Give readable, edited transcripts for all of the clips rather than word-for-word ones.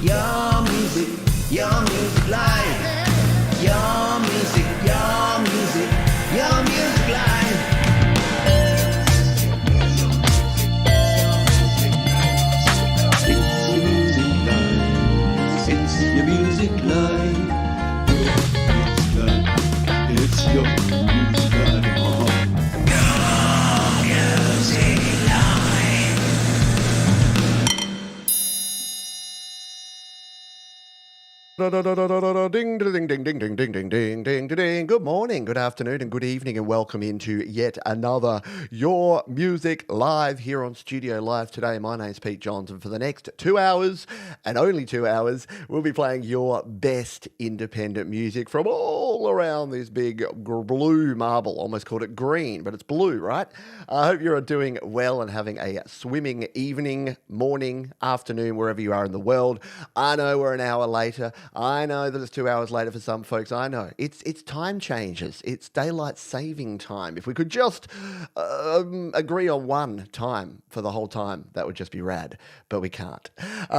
your music live. Your music live. It's your music live. It's your music live. Ding, ding, ding, ding, ding, ding, ding, ding, ding, ding. Good morning, good afternoon, and good evening, and welcome into yet another Your Music Live here on Studio Live today. My name's Pete Johnson. For the next 2 hours, and only 2 hours, we'll be playing your best independent music from all around this big blue marble. Almost called it green, but it's blue, right? I hope you're doing well and having a swimming evening, morning, afternoon, wherever you are in the world. I know we're an hour later. I know that it's 2 hours later for some folks. I know. It's time changes. It's daylight saving time. If we could just agree on one time for the whole time, that would just be rad. But we can't.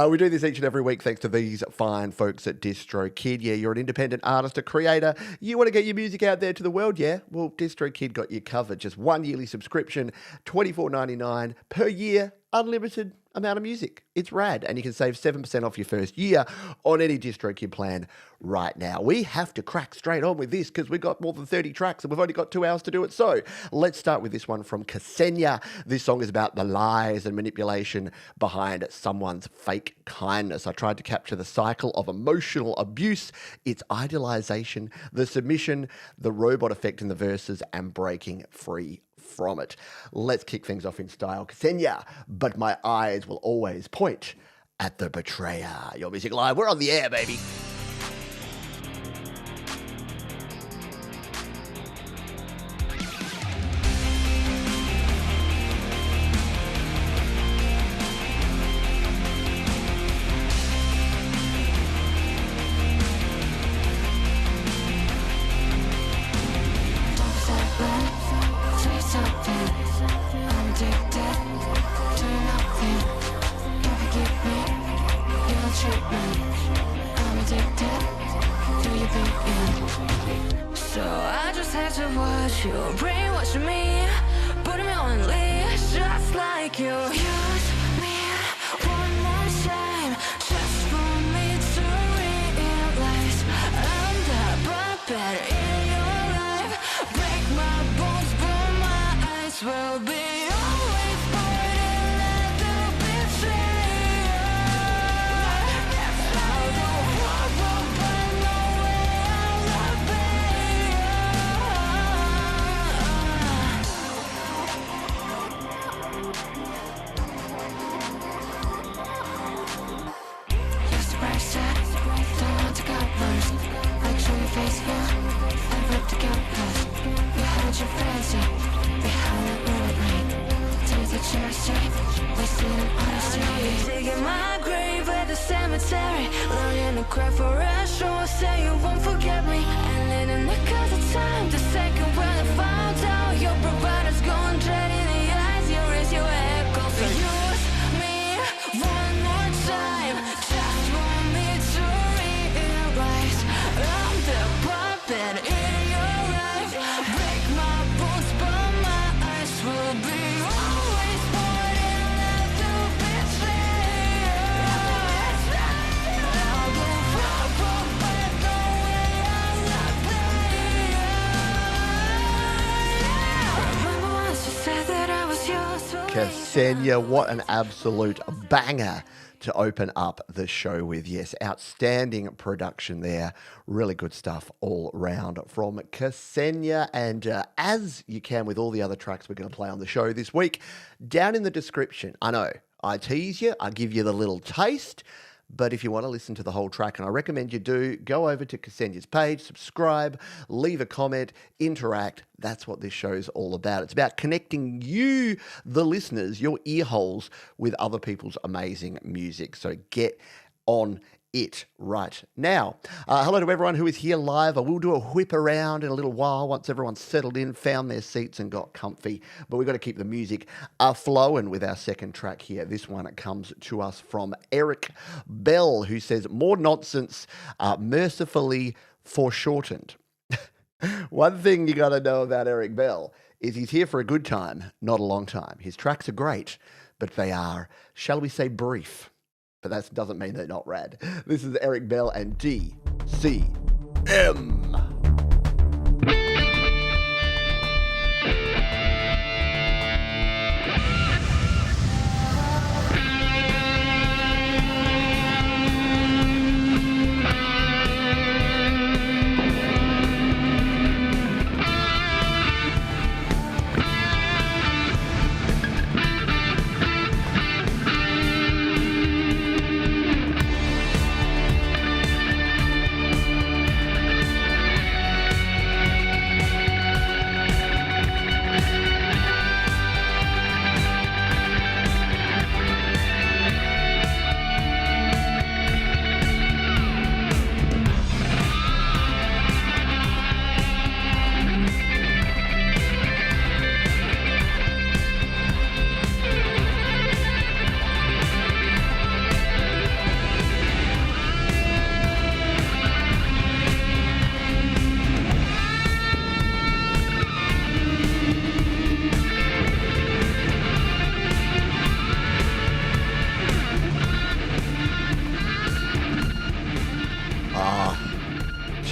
We do this each and every week thanks to these fine folks at DistroKid. Yeah, you're an independent artist, a creator. You want to get your music out there to the world, yeah? Well, DistroKid got you covered. Just one yearly subscription, $24.99 per year, unlimited amount of music. It's rad, and you can save 7% off your first year on any DistroKid plan right now. We have to crack straight on with this because we've got more than 30 tracks and we've only got 2 hours to do it. So let's start with this one from Ksenia. This song is about the lies and manipulation behind someone's fake kindness. I tried to capture the cycle of emotional abuse, its idealization, the submission, the robot effect in the verses, and breaking free from it. Let's kick things off in style. Ksenia, but my eyes will always point at the betrayer. Your Music Live, we're on the air, baby. Ksenia, what an absolute banger to open up the show with. Yes, outstanding production there. Really good stuff all round from Ksenia. And as you can with all the other tracks we're going to play on the show this week, down in the description, I know, I tease you, I give you the little taste. But if you want to listen to the whole track, and I recommend you do, go over to Ksenia's page, subscribe, leave a comment, interact. That's what this show's all about. It's about connecting you, the listeners, your ear holes with other people's amazing music. So get on it right now. Hello to everyone who is here live. I will do a whip around in a little while once everyone's settled in, found their seats and got comfy. But we've got to keep the music flowing with our second track here. This one comes to us from Eric Bell, who says, more nonsense, mercifully foreshortened. One thing you got to know about Eric Bell is he's here for a good time, not a long time. His tracks are great, but they are, shall we say, brief. But that doesn't mean they're not rad. This is Eric Bell and DCM.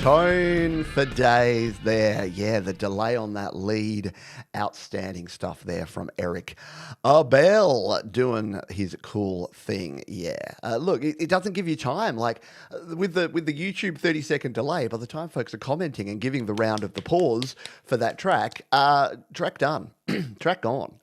Tone for days there. Yeah, the delay on that lead. Outstanding stuff there from Eric Bell doing his cool thing. Yeah. Look, it doesn't give you time. Like with the YouTube 30-second delay, by the time folks are commenting and giving the round of the pause for that track, track done. Track gone.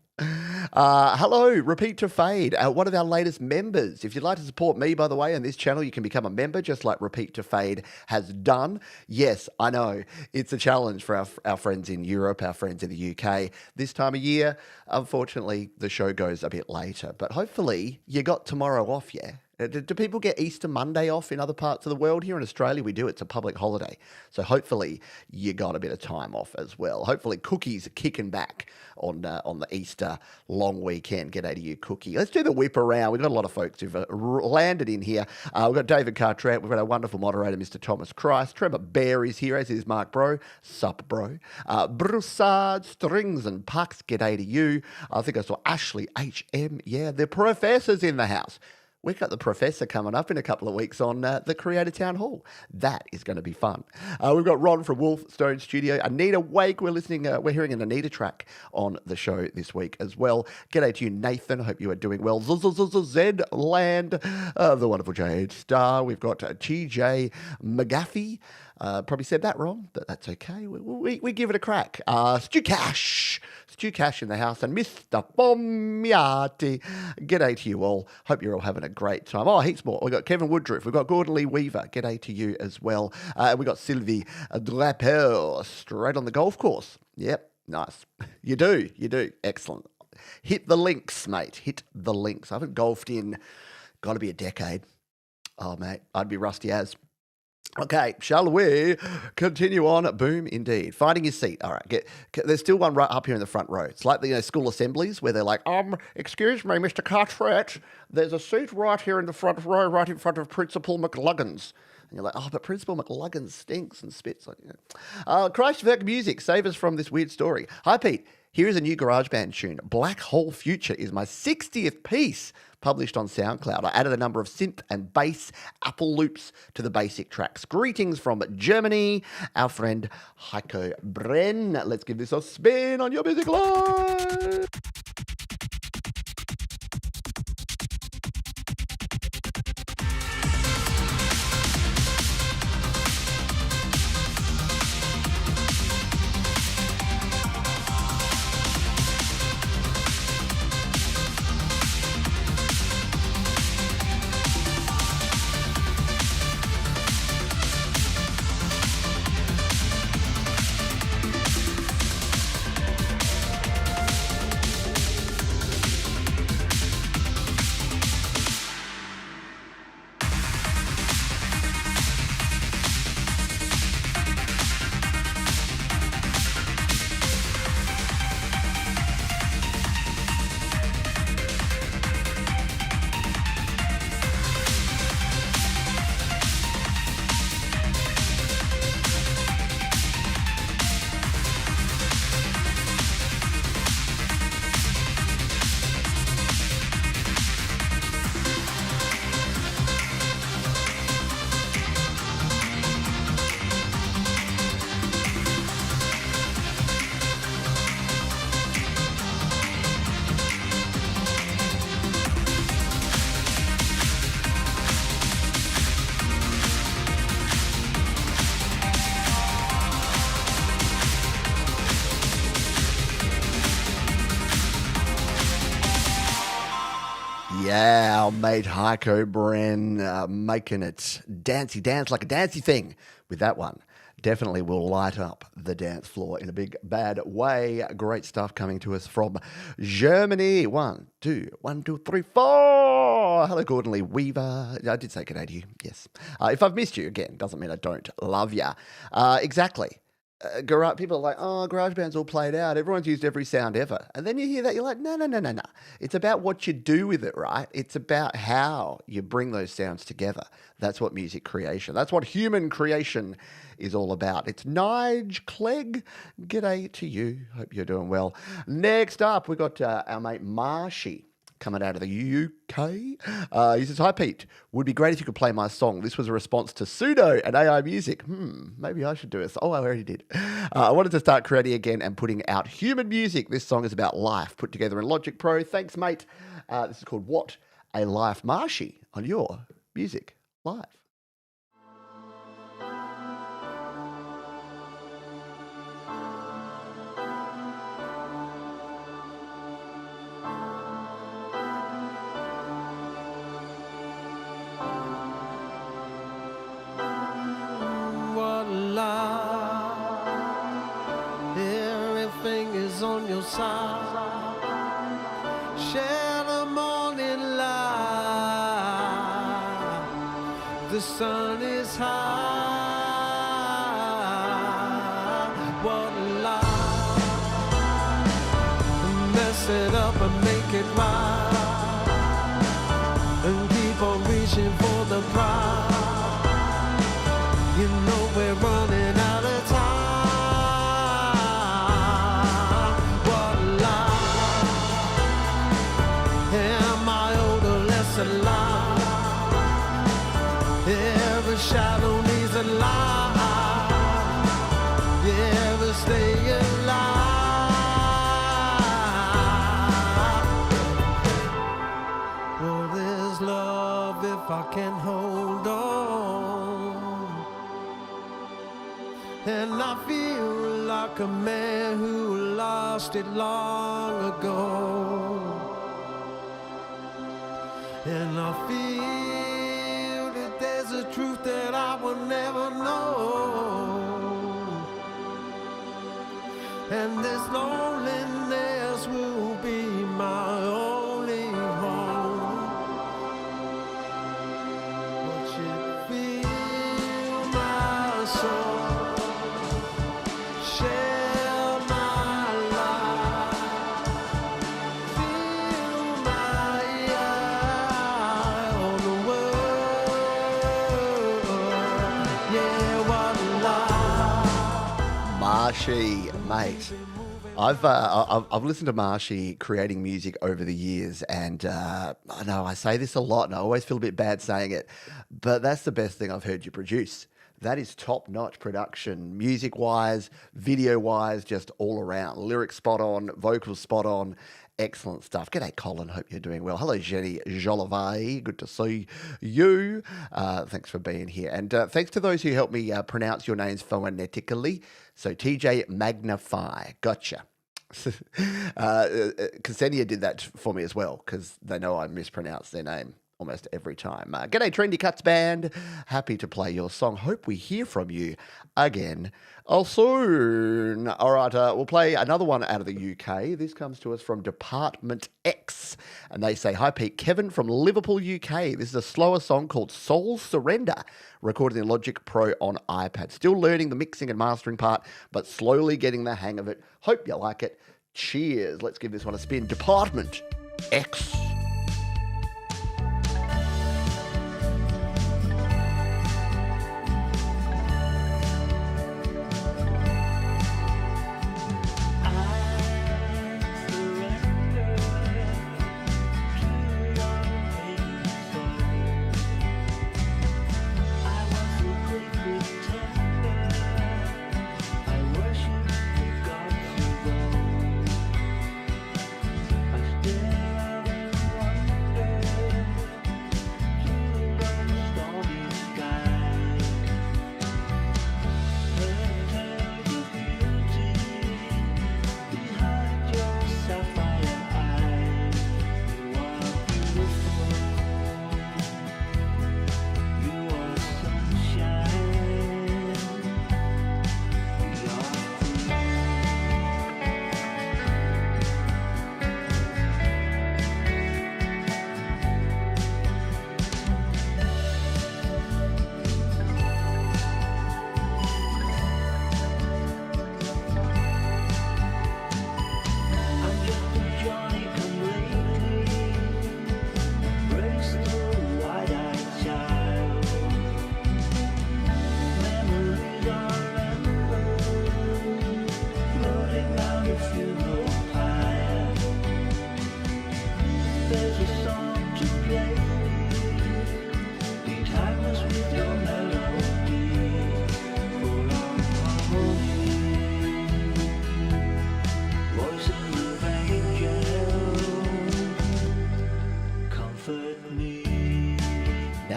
Hello, Repeat to Fade, one of our latest members. If you'd like to support me, by the way, on this channel, you can become a member just like Repeat to Fade has done. Yes, I know, it's a challenge for our friends in Europe, our friends in the UK. This time of year, unfortunately, the show goes a bit later, but hopefully you got tomorrow off, yeah? Do people get Easter Monday off in other parts of the world? Here in Australia, we do. It's a public holiday. So hopefully you got a bit of time off as well. Hopefully cookies are kicking back on the Easter long weekend. G'day to you, Cookie. Let's do the whip around. We've got a lot of folks who've landed in here. We've got David Cartret. We've got our wonderful moderator, Mr. Thomas Christ. Trevor Bear is here, as is Mark Bro. Sup, bro. Broussard, Strings and Pucks. G'day to you. I think I saw Ashley HM. Yeah, the professor's in the house. We've got the professor coming up in a couple of weeks on the Creator Town Hall. That is going to be fun. We've got Ron from Wolfstone Studio. Anita Wake. We're hearing an Anita track on the show this week as well. G'day to you, Nathan. I hope you are doing well. Zandland, the wonderful Jade Star. We've got TJ McGaffey. Probably said that wrong, but that's okay. We give it a crack. Stu Cash in the house, and Mr. Bommiati. G'day to you all. Hope you're all having a great time. Oh, heaps more. We've got Kevin Woodruff. We've got Gordon Lee Weaver. G'day to you as well. We've got Sylvie Drao straight on the golf course. Yep, nice. You do. Excellent. Hit the links, mate. Hit the links. I haven't golfed in, got to be a decade. Oh, mate, I'd be rusty as. Okay, shall we continue on? Boom, indeed. Finding your seat. All right, there's still one right up here in the front row. It's like the school assemblies where they're like, excuse me, Mr. Cartwright, there's a seat right here in the front row, right in front of Principal McLuggins. And you're like, oh, but Principal McLuggins stinks and spits. Like, Christchurch Music, save us from this weird story. Hi, Pete. Here is a new GarageBand tune. Black Hole Future is my 60th piece published on SoundCloud. I added a number of synth and bass Apple loops to the basic tracks. Greetings from Germany, our friend Heiko Brenn. Let's give this a spin on your music live. Our mate Heiko Bren making it dancey dance like a dancey thing with that one. Definitely will light up the dance floor in a big bad way. Great stuff coming to us from Germany. 1, 2, 1, 2, 3, 4. Hello, Gordon Lee Weaver. I did say good day to you. Yes. If I've missed you again, doesn't mean I don't love ya. Exactly. People are like, oh, GarageBand's all played out. Everyone's used every sound ever. And then you hear that, you're like, no. It's about what you do with it, right? It's about how you bring those sounds together. That's what music creation, that's what human creation is all about. It's Nige Clegg. G'day to you. Hope you're doing well. Next up, we got our mate Marshy coming out of the UK. He says, hi, Pete. Would be great if you could play my song. This was a response to Sudo and AI Music. Maybe I should do it. Oh, I already did. I wanted to start creating again and putting out human music. This song is about life, put together in Logic Pro. Thanks, mate. This is called What a Life. Marshy on your Music Live. Everything is on your side. Share the morning light. The sun is high. What a life. Mess it up and make it right. And keep on reaching for the prize. You know we're running out of time. What a life. Am I older, less alive? Every shadow needs a light. Yeah, we stay alive. What is love if I can hold on? And I feel like a man who lost it long ago. And I feel that there's a truth that I will never know. And this loneliness will be my only home. But you feel my soul. Share my life, feel my eye on the world. Yeah, what a life. Marshy, mate. I've listened to Marshy creating music over the years, and I know I say this a lot, and I always feel a bit bad saying it, but that's the best thing I've heard you produce. That is top-notch production, music-wise, video-wise, just all around. Lyrics spot on, vocals spot on, excellent stuff. G'day, Colin. Hope you're doing well. Hello, Jenny Jolivet. Good to see you. Thanks for being here. And thanks to those who helped me pronounce your names phonetically. So TJ Magnify. Gotcha. Ksenia did that for me as well, because they know I mispronounce their name almost every time. G'day, Trendy Cuts Band. Happy to play your song. Hope we hear from you again soon. All right, we'll play another one out of the UK. This comes to us from Department X. And they say, hi, Pete. Kevin from Liverpool, UK. This is a slower song called Soul Surrender, recorded in Logic Pro on iPad. Still learning the mixing and mastering part, but slowly getting the hang of it. Hope you like it. Cheers. Let's give this one a spin. Department X. I stare out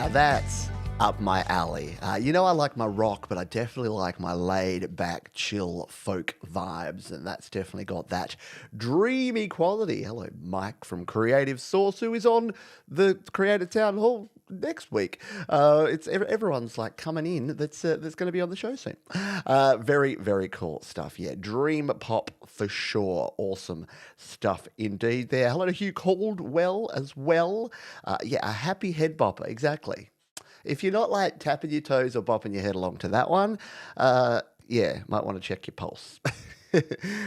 Now that's up my alley. You know I like my rock, but I definitely like my laid-back, chill folk vibes, and that's definitely got that dreamy quality. Hello, Mike from Creative Source, who is on the Creative Town Hall next week. It's everyone's like coming in that's going to be on the show soon. Very, very cool stuff. Yeah, dream pop for sure. Awesome stuff indeed there. Hello to Hugh Caldwell as well. Yeah, a happy head bopper, exactly. If you're not like tapping your toes or bopping your head along to that one, yeah, might want to check your pulse.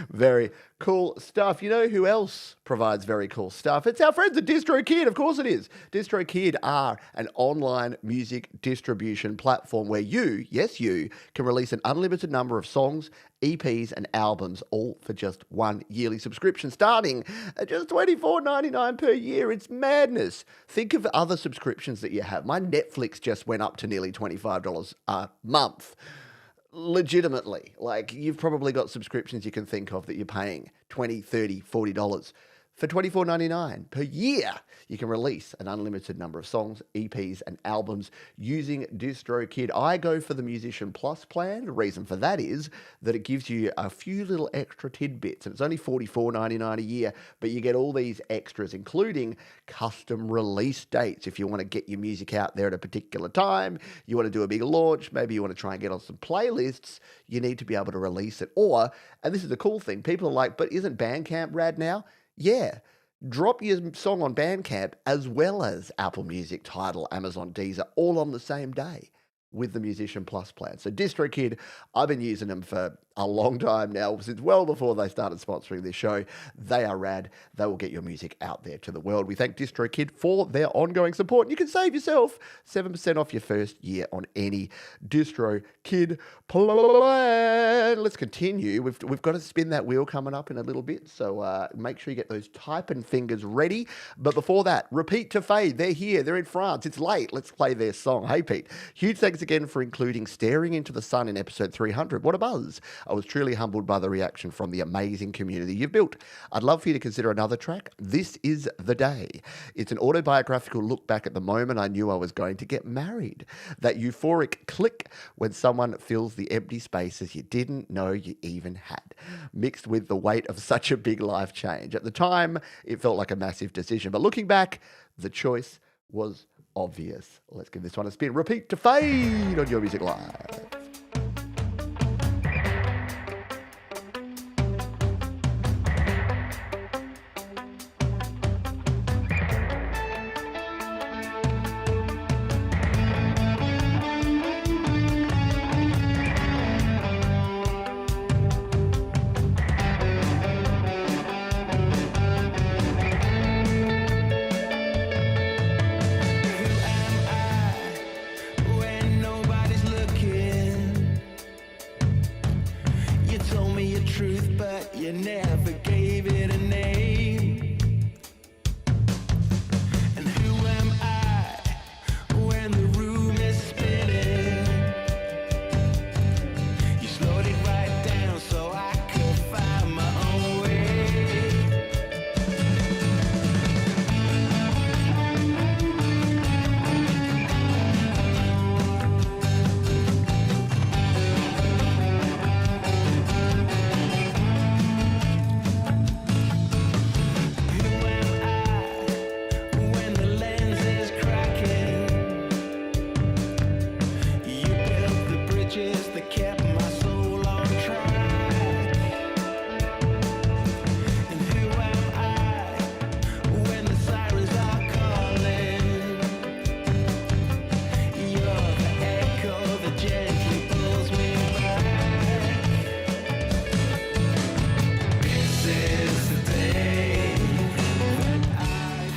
Very cool stuff. You know who else provides very cool stuff? It's our friends at DistroKid. Of course it is. DistroKid are an online music distribution platform where you, yes you, can release an unlimited number of songs, EPs and albums, all for just one yearly subscription, starting at just $24.99 per year. It's madness. Think of other subscriptions that you have. My Netflix just went up to nearly $25 a month. Legitimately, like you've probably got subscriptions you can think of that you're paying $20, $30, $40 for $24.99 per year. You can release an unlimited number of songs, EPs and albums using DistroKid. I go for the Musician Plus plan. The reason for that is that it gives you a few little extra tidbits, and it's only $44.99 a year, but you get all these extras, including custom release dates. If you want to get your music out there at a particular time, you want to do a big launch, maybe you want to try and get on some playlists, you need to be able to release it. Or, and this is the cool thing, people are like, but isn't Bandcamp rad now? Yeah, drop your song on Bandcamp as well as Apple Music, Tidal, Amazon, Deezer, all on the same day with the Musician Plus plan. So DistroKid, I've been using them for a long time now, since well before they started sponsoring this show. They are rad. They will get your music out there to the world. We thank DistroKid for their ongoing support. And you can save yourself 7% off your first year on any DistroKid plan. Let's continue. We've got to spin that wheel coming up in a little bit, so make sure you get those typing fingers ready. But before that, Repeat to Fade. They're here. They're in France. It's late. Let's play their song. Hey, Pete. Huge thanks again for including Staring into the Sun in episode 300. What a buzz. I was truly humbled by the reaction from the amazing community you've built. I'd love for you to consider another track. This is the Day. It's an autobiographical look back at the moment I knew I was going to get married. That euphoric click when someone fills the empty spaces you didn't know you even had, mixed with the weight of such a big life change. At the time, it felt like a massive decision, but looking back, the choice was obvious. Let's give this one a spin. Repeat to Fade on Your Music Live.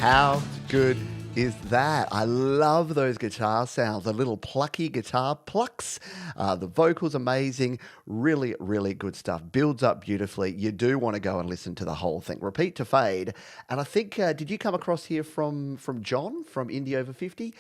How good is that? I love those guitar sounds, the little plucky guitar plucks. The vocals amazing, really, really good stuff. Builds up beautifully. You do want to go and listen to the whole thing. Repeat to Fade. And I think, did you come across here from John from Indie Over 50?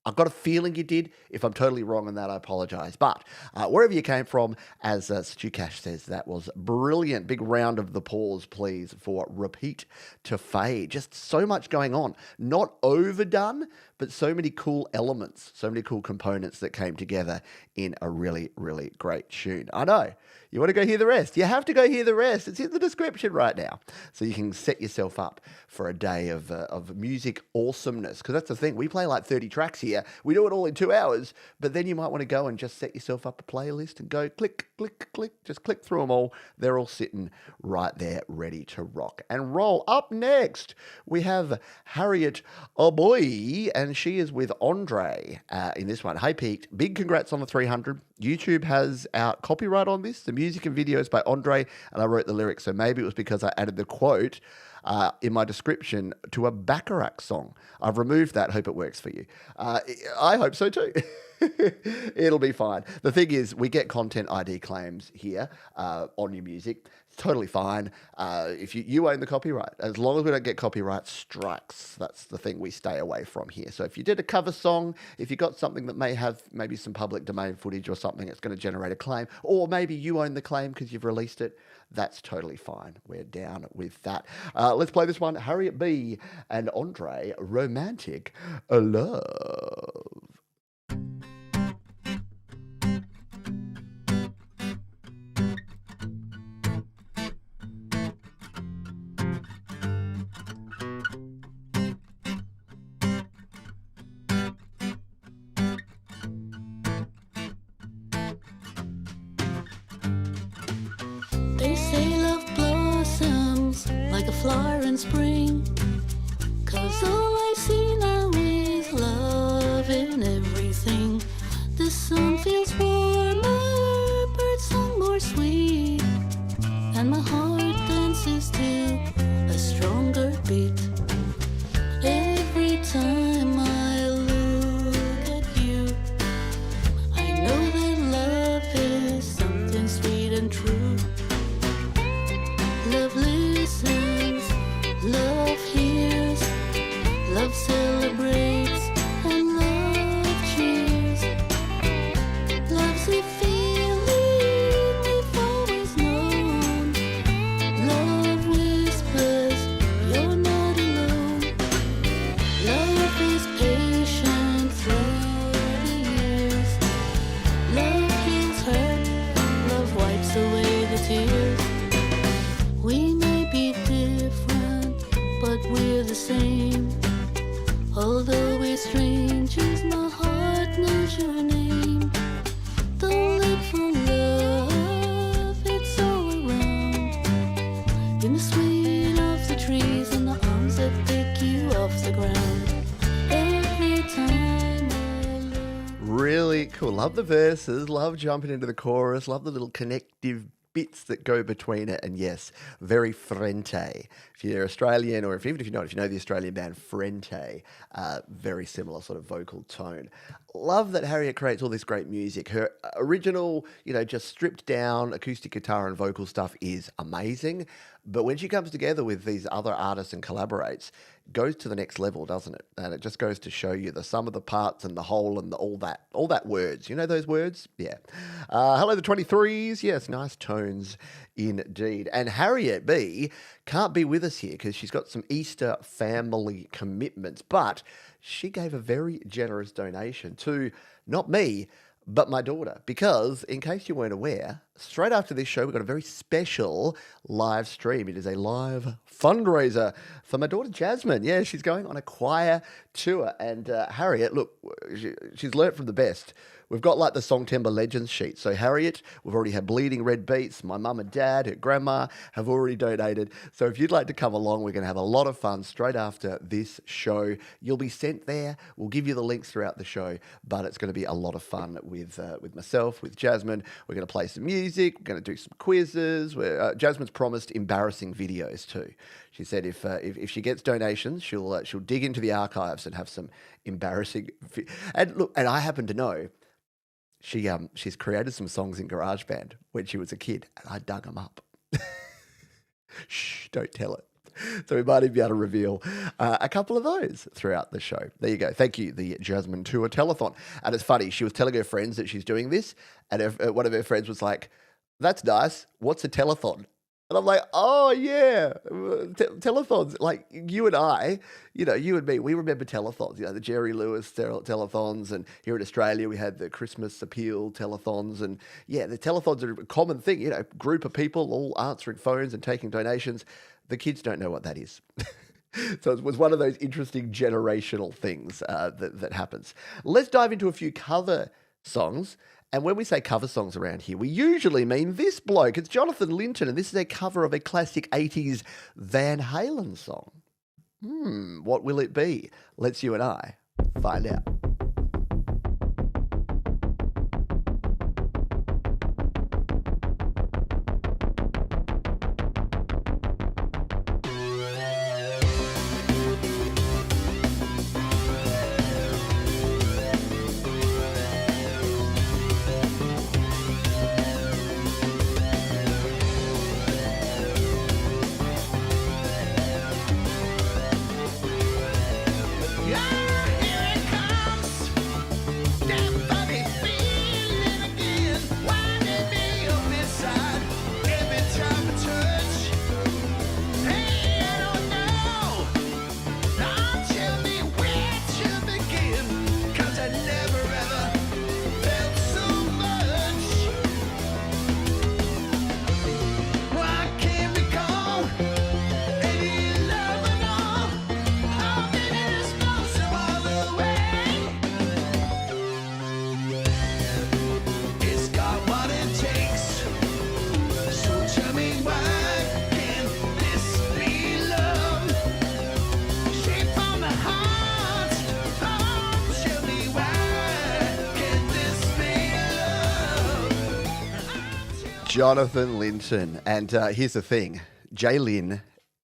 I've got a feeling you did. If I'm totally wrong on that, I apologise. But wherever you came from, as Stu Cash says, that was brilliant. Big round of the applause, please, for Repeat to Fade. Just so much going on. Not overdone, but so many cool elements, so many cool components that came together in a really, really great tune. I know. You want to go hear the rest? You have to go hear the rest. It's in the description right now. So you can set yourself up for a day of music awesomeness. Because that's the thing. We play like 30 tracks here. We do it all in 2 hours. But then you might want to go and just set yourself up a playlist and go click, click, click. Just click through them all. They're all sitting right there ready to rock and roll. Up next, we have Harriet O'Boy. And she is with Andre in this one. Hey, Pete. Big congrats on the 300. YouTube has our copyright on this. The music and videos by Andre, and I wrote the lyrics. So maybe it was because I added the quote in my description to a Bacharach song. I've removed that. Hope it works for you. I hope so too. It'll be fine. The thing is, we get content ID claims here on your music. It's totally fine. If you own the copyright, as long as we don't get copyright strikes, that's the thing we stay away from here. So if you did a cover song, if you got something that may have maybe some public domain footage or something, it's going to generate a claim, or maybe you own the claim because you've released it, that's totally fine. We're down with that. Let's play this one. Harriet B. and Andre, Romantic Love. They say love blossoms like a flower in spring, 'cause all I see now is love in everything. The sun feels warmer, birds song more sweet, and my heart dances to a stronger beat. Every time I look at you, I know that love is something sweet and true. Love listens, love hears, love celebrates, and love cheers. Love's a feeling we've always known. Love whispers, you're not alone. Love is patient through the years. Love heals hurt, love wipes away the tears. We may be different, but we're the same. Although we're strangers, my heart knows your name. Don't look for love, it's all around. In the swing of the trees and the arms that pick you off the ground. Every time I look. Really cool. Love the verses, love jumping into the chorus, love the little connective bits that go between it. And yes, very Frente. If you're Australian, or even if you know the Australian band Frente, very similar sort of vocal tone. Love that Harriet creates all this great music. Her original, just stripped down acoustic guitar and vocal stuff is amazing. But when she comes together with these other artists and collaborates, goes to the next level, doesn't it? And it just goes to show you the sum of the parts and the whole and all that words. You know those words? Yeah. Hello, the 23s. Yes, nice tones indeed. And Harriet B can't be with us here because she's got some Easter family commitments, but she gave a very generous donation to not me, but my daughter, because in case you weren't aware, straight after this show, we've got a very special live stream. It is a live fundraiser for my daughter, Jasmine. Yeah, she's going on a choir tour. And Harriet, look, she's learnt from the best. We've got like the Songtember Legends sheet. So Harriet, we've already had Bleeding Red Beats. My mum and dad, her grandma have already donated. So if you'd like to come along, we're going to have a lot of fun straight after this show. You'll be sent there. We'll give you the links throughout the show, but it's going to be a lot of fun with myself, with Jasmine. We're going to play some music. We're going to do some quizzes. Jasmine's promised embarrassing videos too. She said if she gets donations, she'll dig into the archives and have some embarrassing. And look, and I happen to know she's created some songs in GarageBand when she was a kid, and I dug them up. Shh, don't tell it. So we might even be able to reveal a couple of those throughout the show. There you go. Thank you, the Jasmine Tour Telethon. And it's funny, she was telling her friends that she's doing this, and one of her friends was like, "That's nice. What's a telethon?" And I'm like, "Oh, yeah, telethons." Like you and I, you and me, we remember telethons, the Jerry Lewis telethons. And here in Australia, we had the Christmas appeal telethons. And yeah, the telethons are a common thing, group of people all answering phones and taking donations. The kids don't know what that is. So it was one of those interesting generational things that happens. Let's dive into a few cover songs. And when we say cover songs around here, we usually mean this bloke. It's Jonathan Linton, and this is a cover of a classic 80s Van Halen song. What will it be? Let's you and I find out. Jonathan Linton. And here's the thing. Jaylin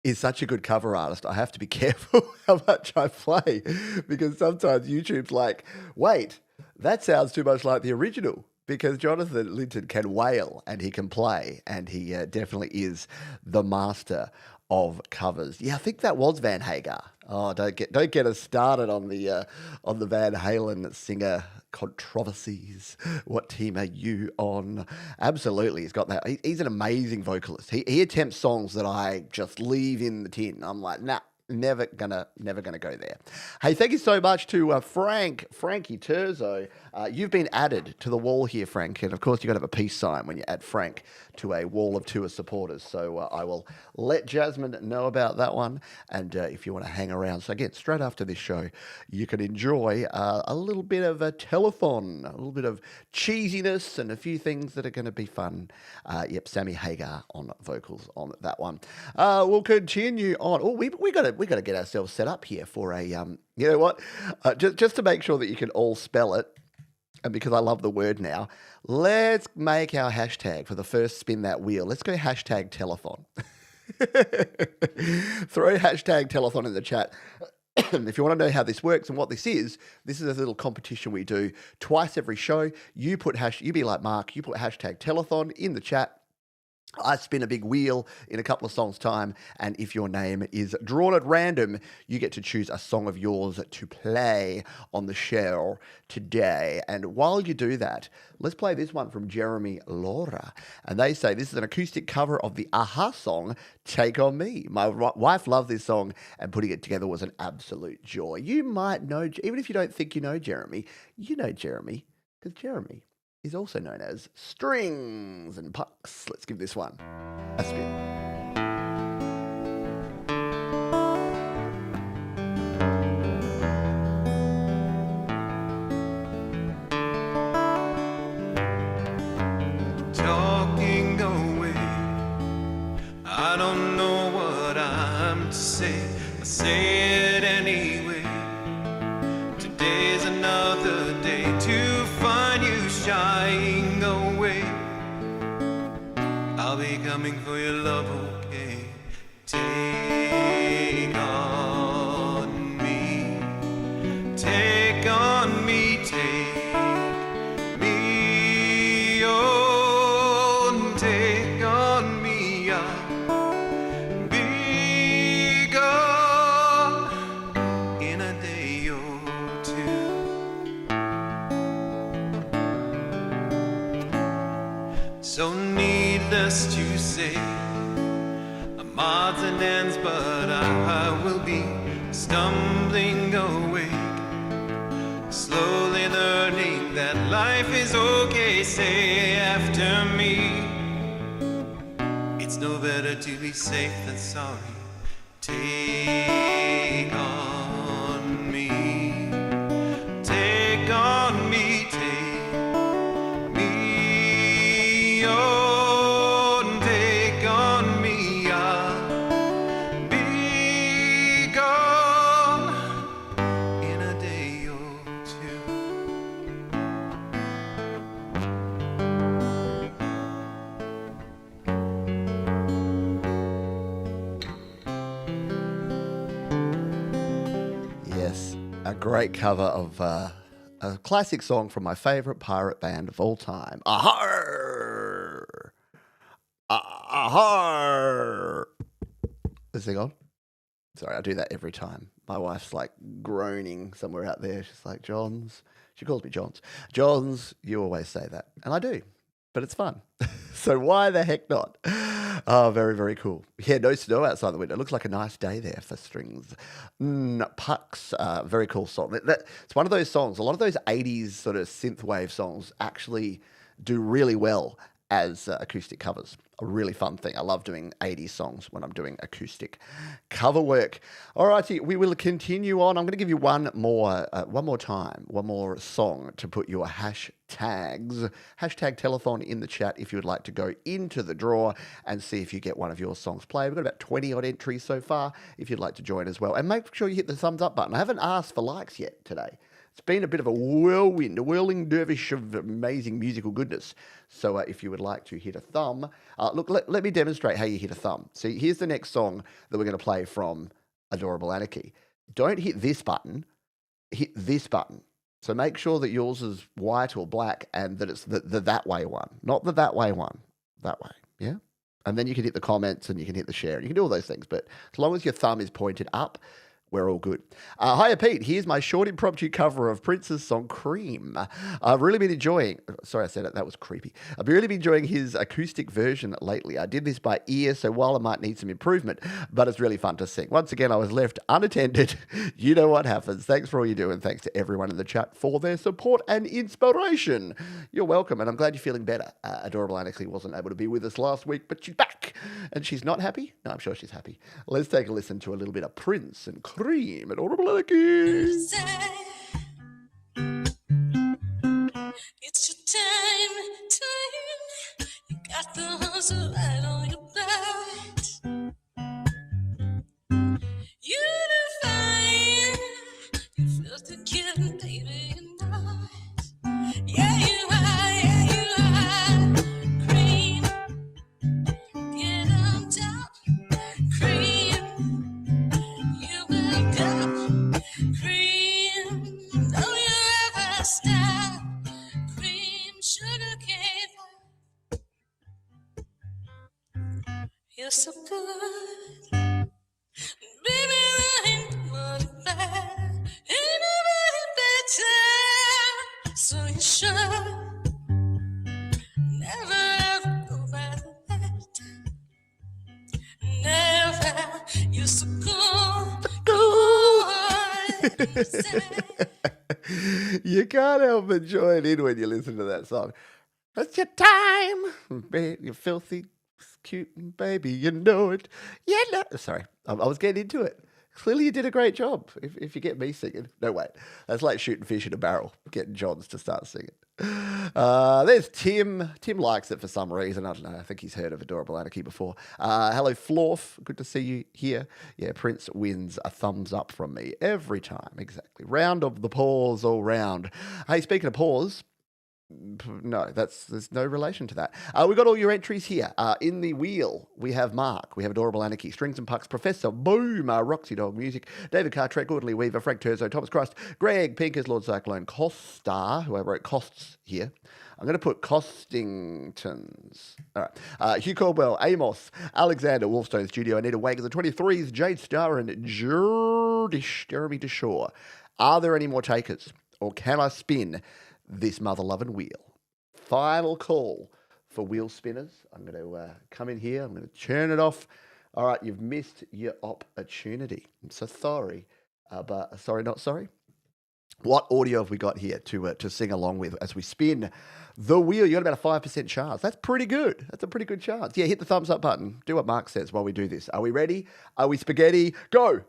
is such a good cover artist. I have to be careful how much I play because sometimes YouTube's like, wait, that sounds too much like the original. Because Jonathan Linton can wail and he can play, and he definitely is the master of covers. Yeah, I think that was Van Hagar. Oh, don't get us started on the Van Halen singer controversies. What team are you on? Absolutely, he's got that. He's an amazing vocalist. He attempts songs that I just leave in the tin. I'm like, nah. Never gonna go there. Hey, thank you so much to Frankie Terzo. You've been added to the wall here, Frank, and of course you got to have a peace sign when you add Frank to a wall of tour supporters. So I will let Jasmine know about that one. And if you want to hang around, so again, straight after this show, you can enjoy a little bit of a telethon, a little bit of cheesiness, and a few things that are going to be fun. Yep, Sammy Hagar on vocals on that one. We'll continue on. Oh, we got to get ourselves set up here for a you know what? Just to make sure that you can all spell it. And because I love the word now, let's make our hashtag for the first spin that wheel. Let's go hashtag telethon. Throw hashtag telethon in the chat. If you want to know how this works and what this is a little competition we do twice every show. You be like Mark, you put hashtag telethon in the chat. I spin a big wheel in a couple of songs' time, and if your name is drawn at random, you get to choose a song of yours to play on the show today. And while you do that, let's play this one from Jeremy Laura. And they say this is an acoustic cover of the Aha song, Take On Me. My wife loved this song, and putting it together was an absolute joy. You might know, even if you don't think you know Jeremy, because Jeremy is also known as Strings and Pucks. Let's give this one a spin. Talking away, I don't know what I'm to say. I say it anyway. Today's another day to find you shying away. I'll be coming for your love, okay? Take on me, take on me, take me on, take on me. I'll be So needless to say, I'm odds and ends, but I will be stumbling awake, slowly learning that life is okay. Say after me, it's no better to be safe than sorry. Take on me, take on me, take me on, take on me. I'll be gone in a day or two. Yes, a great cover of a classic song from my favourite pirate band of all time. Ahar! Ahar! Is it on? Sorry, I do that every time. My wife's like groaning somewhere out there. She's like, Johns. She calls me Johns. Johns, you always say that. And I do, but it's fun. So why the heck not? Oh, very, very cool. Yeah, no snow outside the window. It looks like a nice day there for strings. Pucks, very cool song. It's one of those songs, a lot of those 80s sort of synthwave songs actually do really well as acoustic covers. A really fun thing. I love doing 80s songs when I'm doing acoustic cover work. All righty, we will continue on. I'm going to give you one more song to put your hashtags, hashtag telethon in the chat if you would like to go into the draw and see if you get one of your songs played. We've got about 20 odd entries so far if you'd like to join as well. And make sure you hit the thumbs up button. I haven't asked for likes yet today. It's been a bit of a whirlwind, a whirling dervish of amazing musical goodness. So if you would like to hit a thumb, look, let me demonstrate how you hit a thumb. So here's the next song that we're going to play from Adorable Anarchy. Don't hit this button, hit this button. So make sure that yours is white or black and that it's the that way one, not the that way one, that way, yeah? And then you can hit the comments and you can hit the share. You can do all those things, but as long as your thumb is pointed up, we're all good. Hiya, Pete. Here's my short impromptu cover of Prince's song Cream. I've really been enjoying... Sorry, I said it. That was creepy. I've really been enjoying his acoustic version lately. I did this by ear, so while I might need some improvement, but it's really fun to sing. Once again, I was left unattended. You know what happens. Thanks for all you do, and thanks to everyone in the chat for their support and inspiration. You're welcome, and I'm glad you're feeling better. Adorable Anarchy wasn't able to be with us last week, but she's back. And she's not happy? No, I'm sure she's happy. Let's take a listen to a little bit of Prince and Cream at Adorable Anarchy. It's your time to win. You got the hustle right on your back. You define. You feel the killing, baby, and not. Yeah, you are. Yeah, you are. Cream. Get on top. Cream. You will go. Cream. Don't you ever stop. Cream, sugar cane. You're so good. Baby, there ain't nobody better. Ain't nobody better. So you should never ever go by that. Never. You're so good. You can't help but join in when you listen to that song. It's your time, you filthy, cute baby, you know it. Yeah, no. Sorry, I was getting into it. Clearly you did a great job, if you get me singing. No, wait, that's like shooting fish in a barrel, getting Johns to start singing. There's Tim. Tim likes it for some reason. I don't know. I think he's heard of Adorable Anarchy before. Hello, Florf. Good to see you here. Yeah, Prince wins a thumbs up from me every time. Exactly. Round of the paws all round. Hey, speaking of paws, no, there's no relation to that. We've got all your entries here. In the wheel, we have Mark, we have Adorable Anarchy, Strings and Pucks, Professor Boom, Roxy Dog Music, David Cartrek, Audley Weaver, Frank Terzo, Thomas Christ, Greg, Pinkers, Lord Cyclone, Costa, who I wrote costs here. I'm going to put Costingtons. All right. Hugh Caldwell, Amos, Alexander, Wolfstone Studio, Anita Wag of the 23s, Jade Starr, and Jeremy Deshaw. Are there any more takers? Or can I spin this mother-loving wheel? Final call for wheel spinners. I'm going to come in here. I'm going to turn it off. All right, you've missed your opportunity. I'm so sorry, but sorry, not sorry. What audio have we got here to sing along with as we spin the wheel? You got about a 5% chance. That's pretty good. That's a pretty good chance. Yeah, hit the thumbs up button. Do what Mark says while we do this. Are we ready? Are we spaghetti? Go!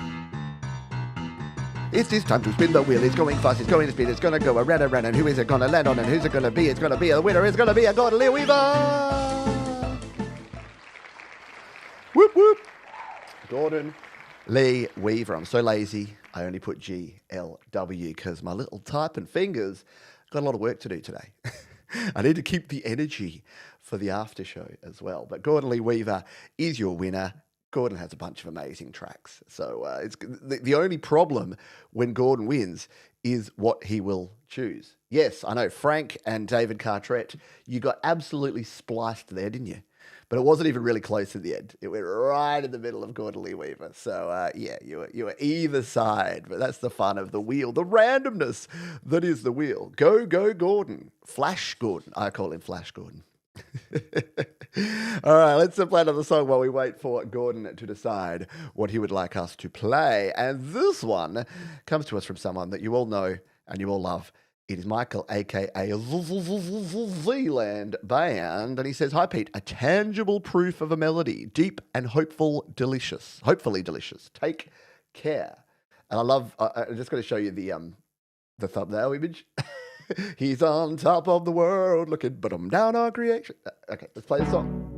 It's this time to spin the wheel. It's going fast. It's going to spin. It's going to go around and around. And who is it going to land on? And who's it going to be? It's going to be a winner. It's going to be a Gordon Lee Weaver. Whoop, whoop. Gordon Lee Weaver. I'm so lazy. I only put GLW because my little typing fingers got a lot of work to do today. I need to keep the energy for the after show as well. But Gordon Lee Weaver is your winner. Gordon has a bunch of amazing tracks. So it's the only problem when Gordon wins is what he will choose. Yes, I know, Frank and David Cartret, you got absolutely spliced there, didn't you? But it wasn't even really close at the end. It went right in the middle of Gordon Lee Weaver. So, yeah, you were either side. But that's the fun of the wheel, the randomness that is the wheel. Go, Gordon. Flash Gordon. I call him Flash Gordon. All right, let's play another song while we wait for Gordon to decide what he would like us to play. And this one comes to us from someone that you all know and you all love. It is Michael, a.k.a. Zandland Band. And he says, hi, Pete, a tangible proof of a melody, deep and hopefully delicious. Take care. And I love, I'm just going to show you the thumbnail image. He's on top of the world looking down our creation. Okay, let's play the song.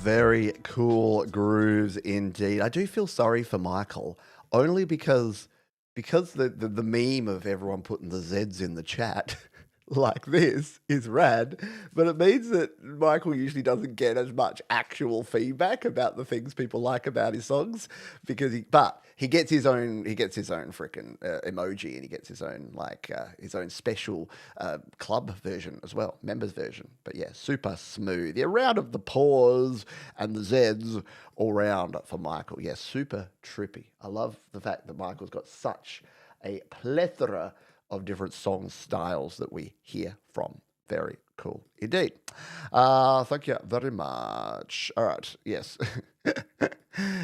Very cool grooves indeed. I do feel sorry for Michael, only because the meme of everyone putting the Zs in the chat like this is rad, but it means that Michael usually doesn't get as much actual feedback about the things people like about his songs because he gets his own freaking emoji, and he gets his own his own special club version as well, members version. But yeah, super smooth. Yeah, round of the pause and the Zs all round for Michael. Yeah, super trippy. I love the fact that Michael's got such a plethora of different song styles that we hear from. Very cool indeed. Thank you very much. All right, yes.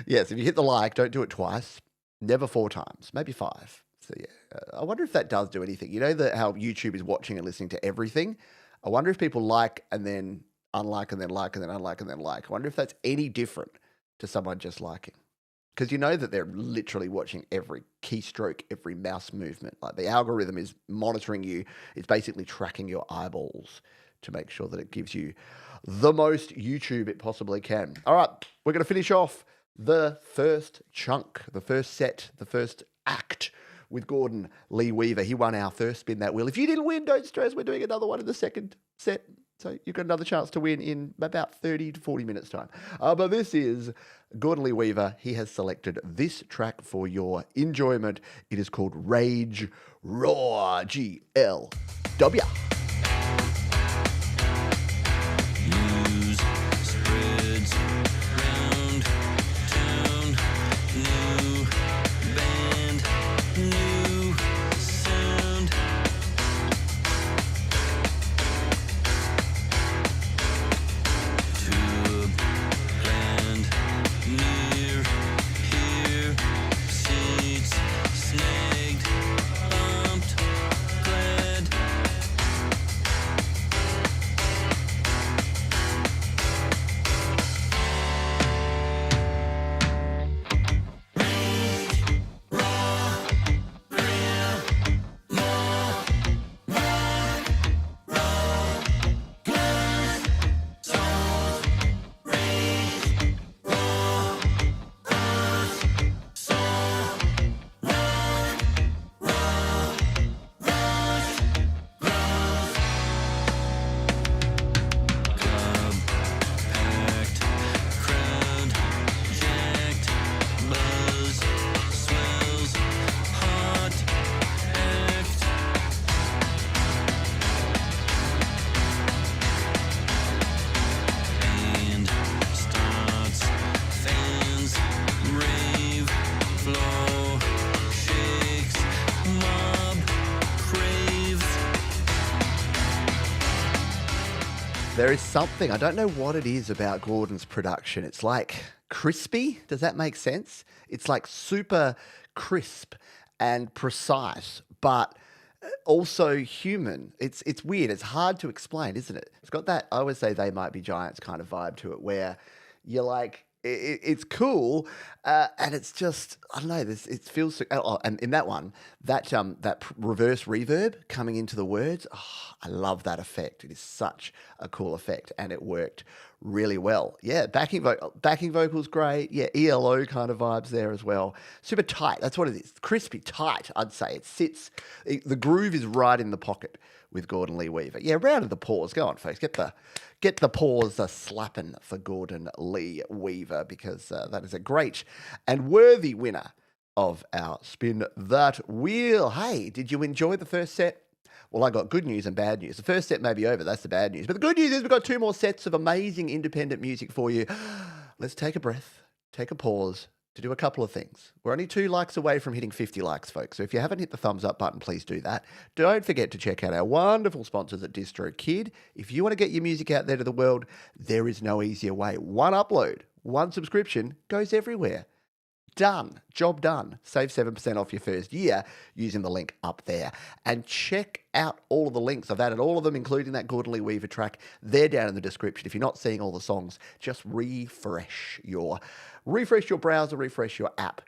Yes, if you hit the like, don't do it twice. Never 4 times, maybe 5. So yeah, I wonder if that does do anything. You know how YouTube is watching and listening to everything? I wonder if people like and then unlike and then like and then unlike and then like. I wonder if that's any different to someone just liking. Because you know that they're literally watching every keystroke, every mouse movement. Like the algorithm is monitoring you. It's basically tracking your eyeballs to make sure that it gives you the most YouTube it possibly can. All right, we're going to finish off the first chunk, the first set, the first act with Gordon Lee Weaver. He won our first Spin That Wheel. If you didn't win, don't stress. We're doing another one in the second set. So you've got another chance to win in about 30 to 40 minutes time. But this is Gordon Lee Weaver. He has selected this track for your enjoyment. It is called Rage Roar, GLW. News spreads round town. New band, new sound. Tube land near here. Seats snagged, bumped, glad. Packed, crowd, jacked, buzz, swells, hot, act. And starts, fans, rave, flow, shakes, mob, craves. There is something, I don't know what it is about Gordon's production. It's like crispy. Does that make sense? It's like super crisp and precise, but also human. It's weird. It's hard to explain, isn't it? It's got that, I always say They Might Be Giants kind of vibe to it, where you're like, it's cool, and it's just, I don't know, it feels so, and in that one, that reverse reverb coming into the words, I love that effect. It is such a cool effect, and it worked really well. Yeah, backing vocals great. Yeah, ELO kind of vibes there as well. Super tight. That's what it is. Crispy, tight. I'd say it sits. The groove is right in the pocket with Gordon Lee Weaver. Yeah, round of the pause. Go on, folks. Get the pause slapping for Gordon Lee Weaver, because that is a great and worthy winner of our Spin That Wheel. Hey, did you enjoy the first set? Well, I got good news and bad news. The first set may be over. That's the bad news. But the good news is we've got 2 more sets of amazing independent music for you. Let's take a breath, take a pause to do a couple of things. We're only 2 likes away from hitting 50 likes, folks. So if you haven't hit the thumbs up button, please do that. Don't forget to check out our wonderful sponsors at DistroKid. If you want to get your music out there to the world, there is no easier way. 1 upload, 1 subscription goes everywhere. Done. Job done. Save 7% off your first year using the link up there. And check out all of the links. I've added all of them, including that Gordon Lee Weaver track. They're down in the description. If you're not seeing all the songs, just refresh your browser, refresh your app.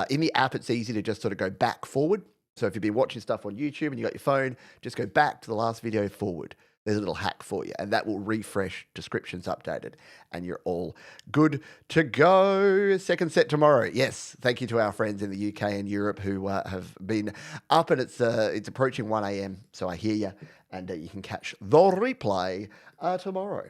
In the app, it's easy to just sort of go back forward. So if you've been watching stuff on YouTube and you got your phone, just go back to the last video forward. There's a little hack for you, and that will refresh descriptions updated, and you're all good to go. Second set tomorrow. Yes, thank you to our friends in the UK and Europe who have been up, and it's approaching 1 a.m., so I hear you, and you can catch the replay tomorrow.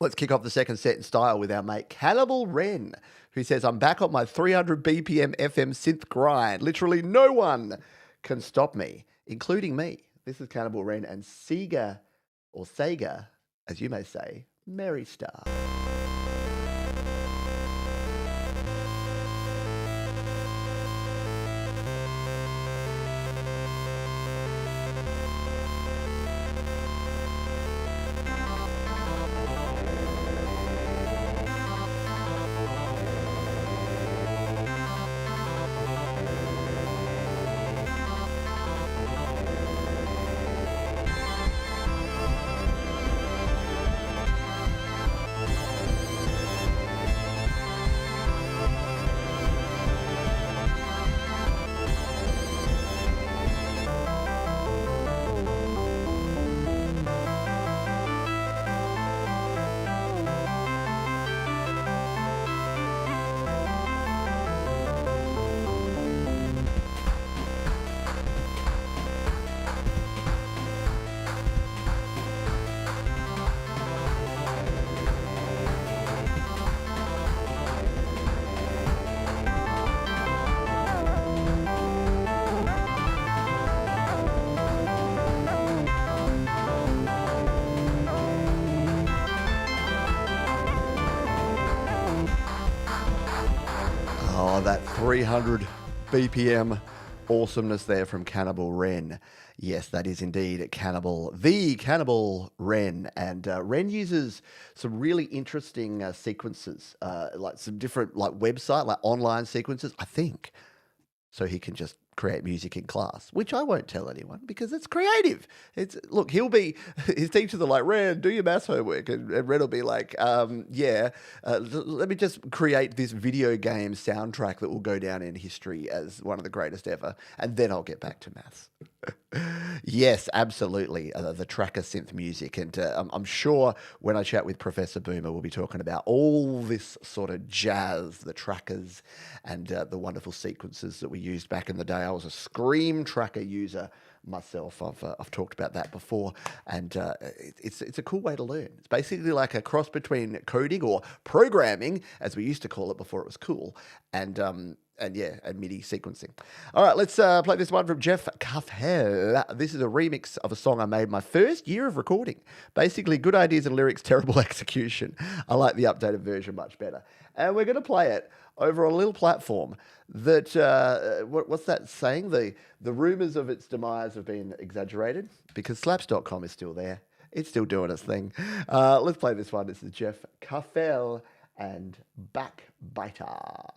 Let's kick off the second set in style with our mate Cannibal Wren, who says, I'm back on my 300 BPM FM synth grind. Literally no one can stop me, including me. This is Cannibal Wren and Sega, or Sega, as you may say, Merry Star. 300 BPM awesomeness there from Cannibal Wren. Yes, that is indeed the Cannibal Wren. And Wren uses some really interesting sequences, like some different website, online sequences, I think, so he can just create music in class, which I won't tell anyone because it's creative. Look, his teachers are like, Ren, do your maths homework. And Ren will be like, let me just create this video game soundtrack that will go down in history as one of the greatest ever. And then I'll get back to maths. Yes, absolutely. The tracker synth music. And I'm sure when I chat with Professor Boomer, we'll be talking about all this sort of jazz, the trackers and the wonderful sequences that we used back in the day. I was a Scream tracker user myself. I've talked about that before, and it's a cool way to learn. It's basically like a cross between coding or programming, as we used to call it before it was cool, and MIDI sequencing. All right, let's play this one from Jeff Cuffhell. This is a remix of a song I made my first year of recording. Basically, good ideas and lyrics, terrible execution. I like the updated version much better. And we're going to play it over a little platform that, what's that saying? The rumors of its demise have been exaggerated because slaps.com is still there. It's still doing its thing. Let's play this one. This is Jeff Cuffhell and Backbiter.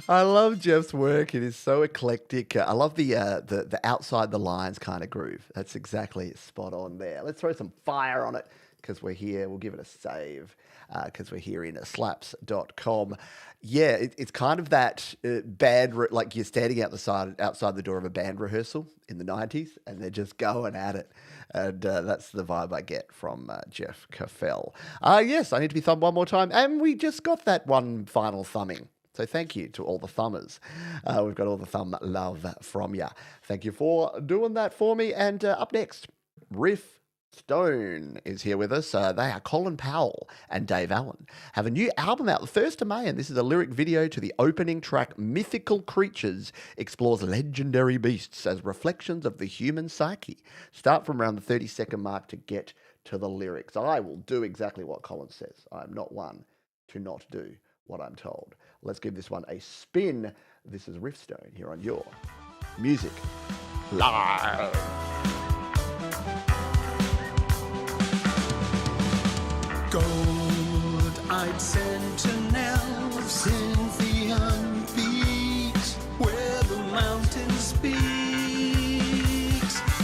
I love Jeff's work. It is so eclectic. I love the outside the lines kind of groove. That's exactly spot on there. Let's throw some fire on it because we're here. We'll give it a save because we're here in slaps.com. Yeah, it's kind of that band, like you're standing outside the door of a band rehearsal in the 90s and they're just going at it. And that's the vibe I get from Jeff Cuffhell. Yes, I need to be thumbed one more time. And we just got that one final thumbing. So thank you to all the thumbers. We've got all the thumb love from you. Thank you for doing that for me. And up next, Riff Stone is here with us. They are Colin Powell and Dave Allen. Have a new album out the 1st of May, and this is a lyric video to the opening track, Mythical Creatures, explores legendary beasts as reflections of the human psyche. Start from around the 30-second mark to get to the lyrics. I will do exactly what Colin says. I'm not one to not do what I'm told. Let's give this one a spin. This is Riffstone here on your Music Live. Gold-eyed sentinel of Cynthian beaks, where the mountain speaks.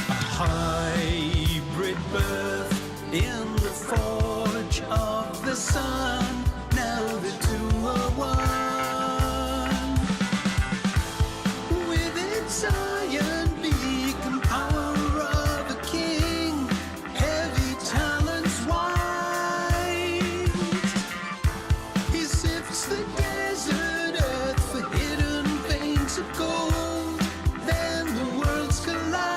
A hybrid birth in the forge of the sun. Now the two are one. With its iron beak and power of a king, heavy talons wide. He sifts the desert earth for hidden veins of gold. Then the worlds collide.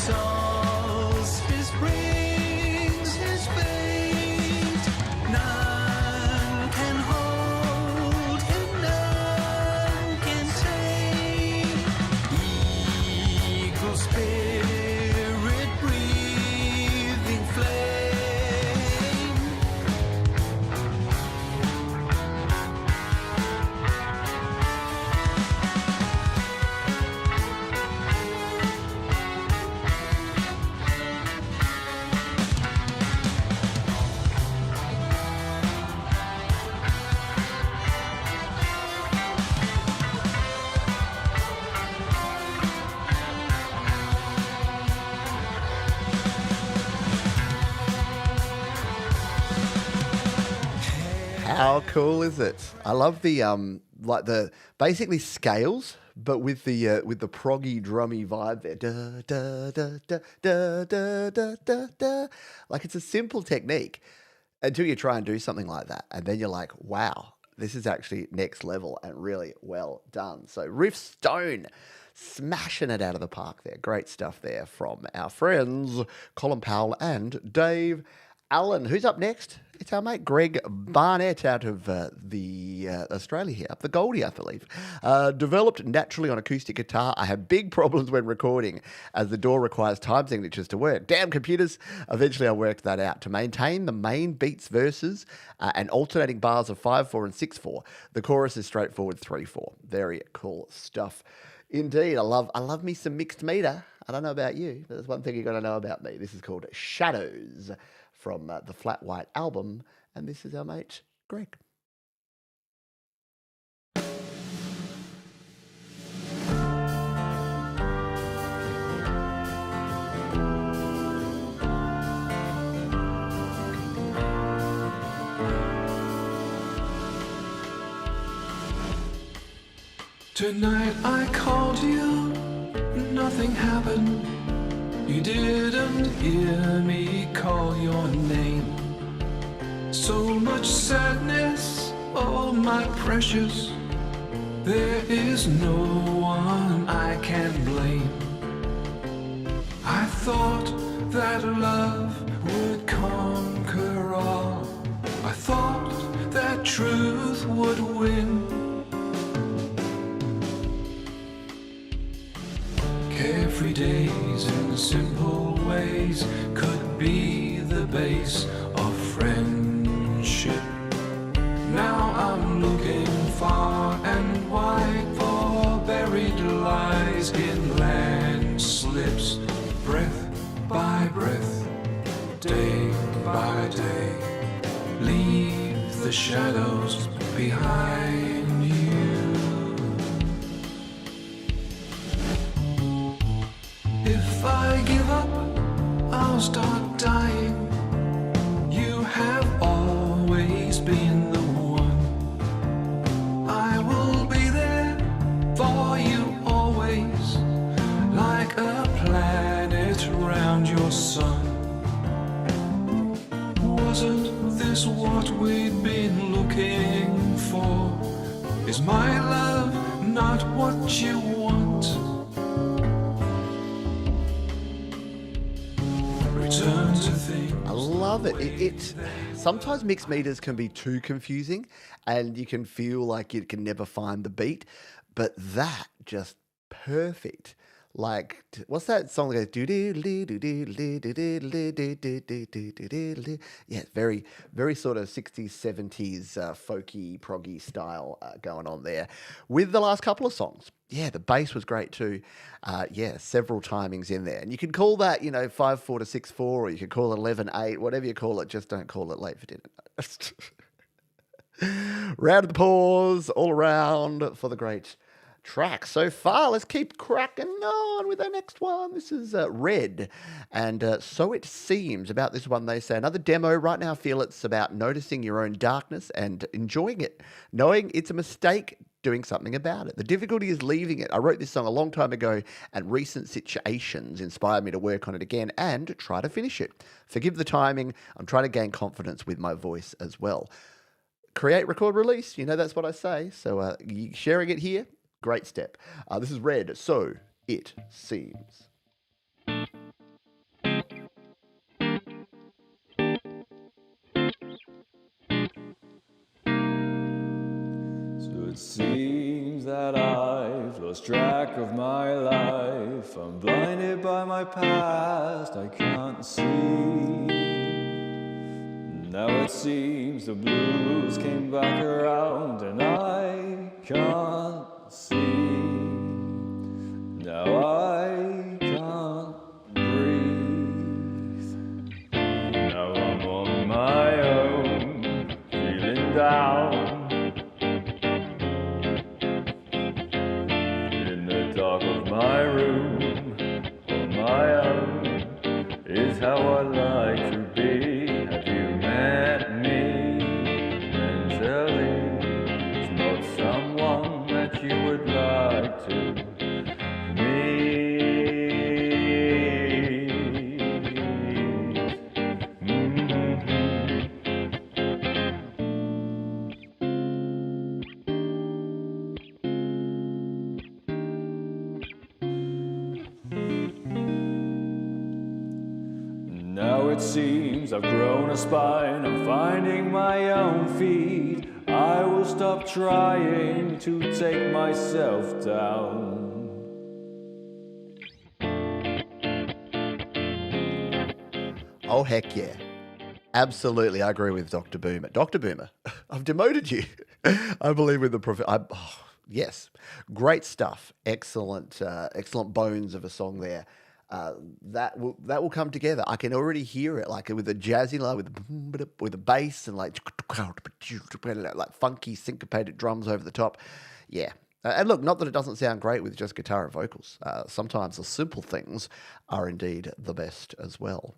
solstice brings his fate. None can hold him, none can tame. Eagle spirit breathing flame. How cool is it? I love the like the basically scales, but with the proggy drummy vibe there. Da, da, da, da, da, da, da, da, da. Like it's a simple technique until you try and do something like that, and then you're like, wow, this is actually next level and really well done. So Riff Stone smashing it out of the park there. Great stuff there from our friends Colin Powell and Dave Allen. Who's up next? It's our mate Greg Barnett out of the Australia here, up the Goldie, I believe. Developed naturally on acoustic guitar. I have big problems when recording as the DAW requires time signatures to work. Damn computers. Eventually I worked that out. To maintain the main beats, verses, and alternating bars of 5/4 and 6/4. The chorus is straightforward 3/4. Very cool stuff. Indeed, I love me some mixed meter. I don't know about you, but there's one thing you got to know about me. This is called Shadows from the Flat White album, and this is our mate Greg. Tonight I called you, nothing happened. You didn't hear me call your name. So much sadness, oh my precious. There is no one I can blame. I thought that love would conquer all. I thought that truth would win. Carefree days in simple ways could be the base of friendship. Now I'm looking far and wide for buried lies in landslips, breath by breath, day by day. Leave the shadows behind you. If I give up, I'll start dying. You have always been the one. I will be there for you always, like a planet around your sun. Wasn't this what we'd been looking for? Is my love not what you want? I love it. It sometimes mixed meters can be too confusing, and you can feel like you can never find the beat. But that just perfect. Like, what's that song that goes do do do do do do do do do do do do do? Yeah, very very sort of 60s 70s folky proggy style going on there with the last couple of songs. Yeah, the bass was great too. Yeah, several timings in there, and you could call that 5/4 to 6/4, or you could call it 11/8, whatever you call it. Just don't call it late for dinner. Round of applause all around for the great track so far. Let's keep cracking on with our next one. This is Red, and So It Seems. About this one, they say, another demo. Right now I feel it's about noticing your own darkness and enjoying it, knowing it's a mistake, doing something about it. The difficulty is leaving it. I wrote this song a long time ago, and recent situations inspired me to work on it again and try to finish it. Forgive the timing. I'm trying to gain confidence with my voice as well. Create, record, release. That's what I say. So sharing it here, great step. This is Red, So It Seems. track of my life. I'm blinded by my past, I can't see. Now it seems the blues came back around and I can't see. Now I can't breathe. Now I'm on my own, feeling down. In the dark of my room, on my own, is how I like to be. Have you met me mentally? It's not someone that you would like to meet. Now it seems I've grown a spine, I'm finding my own feet. I will stop trying to take myself down. Oh, heck yeah. Absolutely, I agree with Dr. Boomer. Dr. Boomer, I've demoted you. I believe with the yes, great stuff. Excellent, excellent bones of a song there. That will come together. I can already hear it, like with a jazzy, like with a bass and like funky syncopated drums over the top. Yeah. And look, not that it doesn't sound great with just guitar and vocals. Sometimes the simple things are indeed the best as well.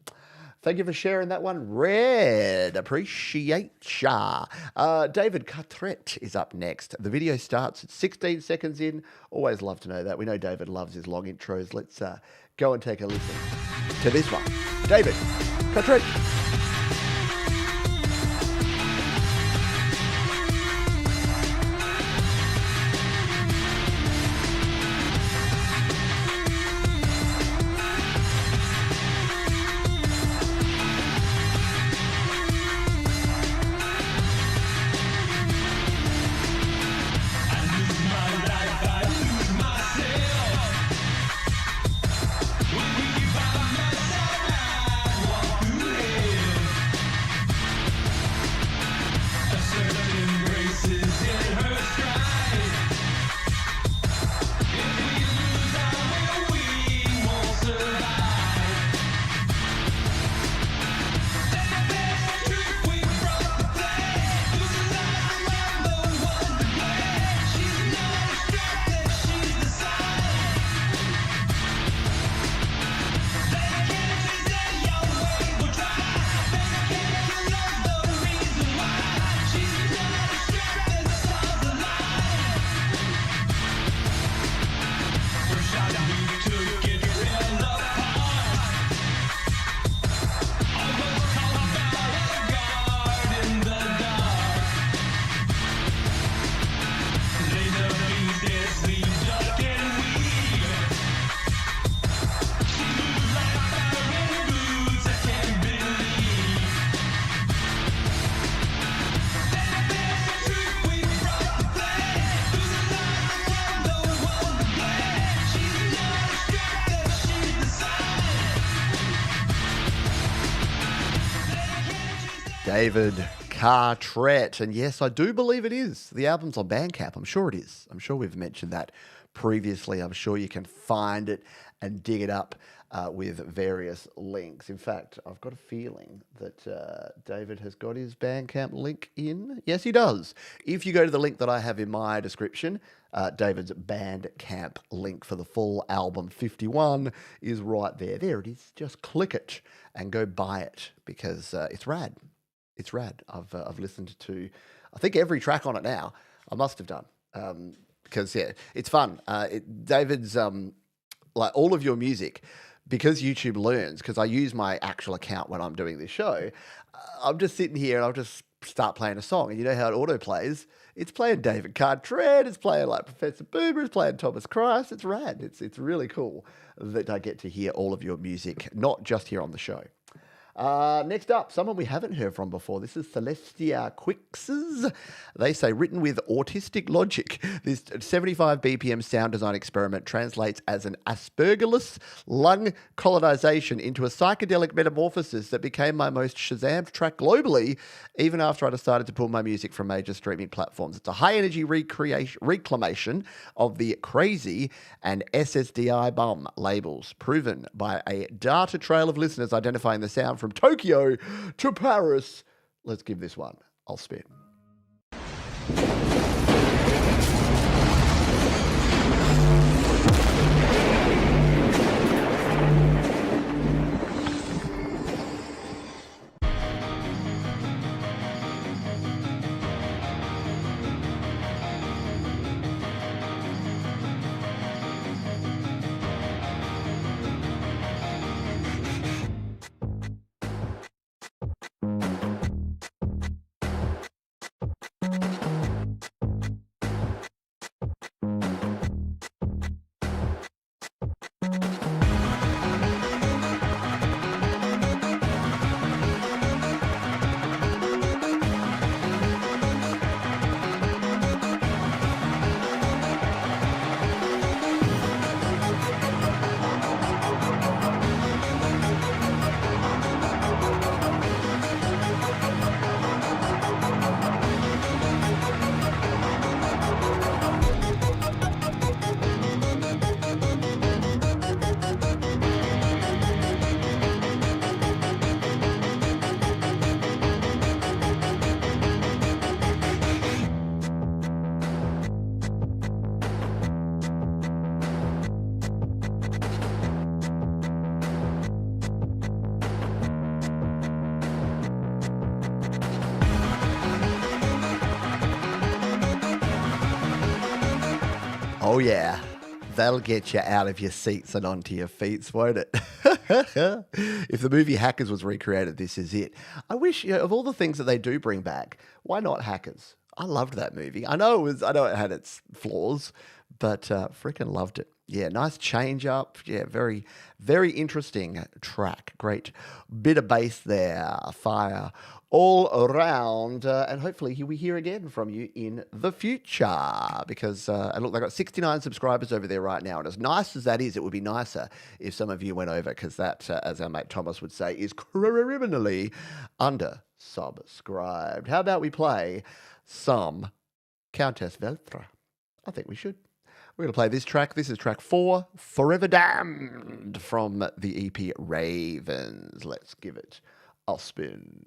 Thank you for sharing that one, Red. Appreciate ya. David Cartret is up next. The video starts at 16 seconds in. Always love to know that. We know David loves his long intros. Let's go and take a listen to this one. David Cartret. David Cartret. And yes, I do believe it is. The album's on Bandcamp. I'm sure it is. I'm sure we've mentioned that previously. I'm sure you can find it and dig it up with various links. In fact, I've got a feeling that David has got his Bandcamp link in. Yes, he does. If you go to the link that I have in my description, David's Bandcamp link for the full album 51 is right there. There it is. Just click it and go buy it because it's rad. It's rad. I've listened to, I think, every track on it now. I must have done because yeah, it's fun. David's like all of your music, because YouTube learns. Because I use my actual account when I'm doing this show. I'm just sitting here and I'll just start playing a song, and you know how it auto plays. It's playing David Cartret. It's playing like Professor Boomer. It's playing Thomas Christ. It's rad. It's really cool that I get to hear all of your music, not just here on the show. Next up, someone we haven't heard from before. This is Celestia Quixes. They say, written with autistic logic, this 75 BPM sound design experiment translates as an Aspergillus lung colonization into a psychedelic metamorphosis that became my most Shazammed track globally, even after I decided to pull my music from major streaming platforms. It's a high-energy reclamation of the Crazy and SSDI Bum labels, proven by a data trail of listeners identifying the sound from Tokyo to Paris. Let's give this one. I'll spin. Oh, yeah. That'll get you out of your seats and onto your feet, won't it? If the movie Hackers was recreated, this is it. I wish, of all the things that they do bring back, why not Hackers? I loved that movie. I know it had its flaws, but freaking loved it. Yeah, nice change up. Yeah, very, very interesting track. Great bit of bass there. Fire all around. And hopefully we hear again from you in the future. Because, and look, they've got 69 subscribers over there right now. And as nice as that is, it would be nicer if some of you went over, because that, as our mate Thomas would say, is criminally under-subscribed. How about we play some Countess Veltra? I think we should. We're going to play this track. This is track 4, Forever Damned, from the EP Ravens. Let's give it a spin.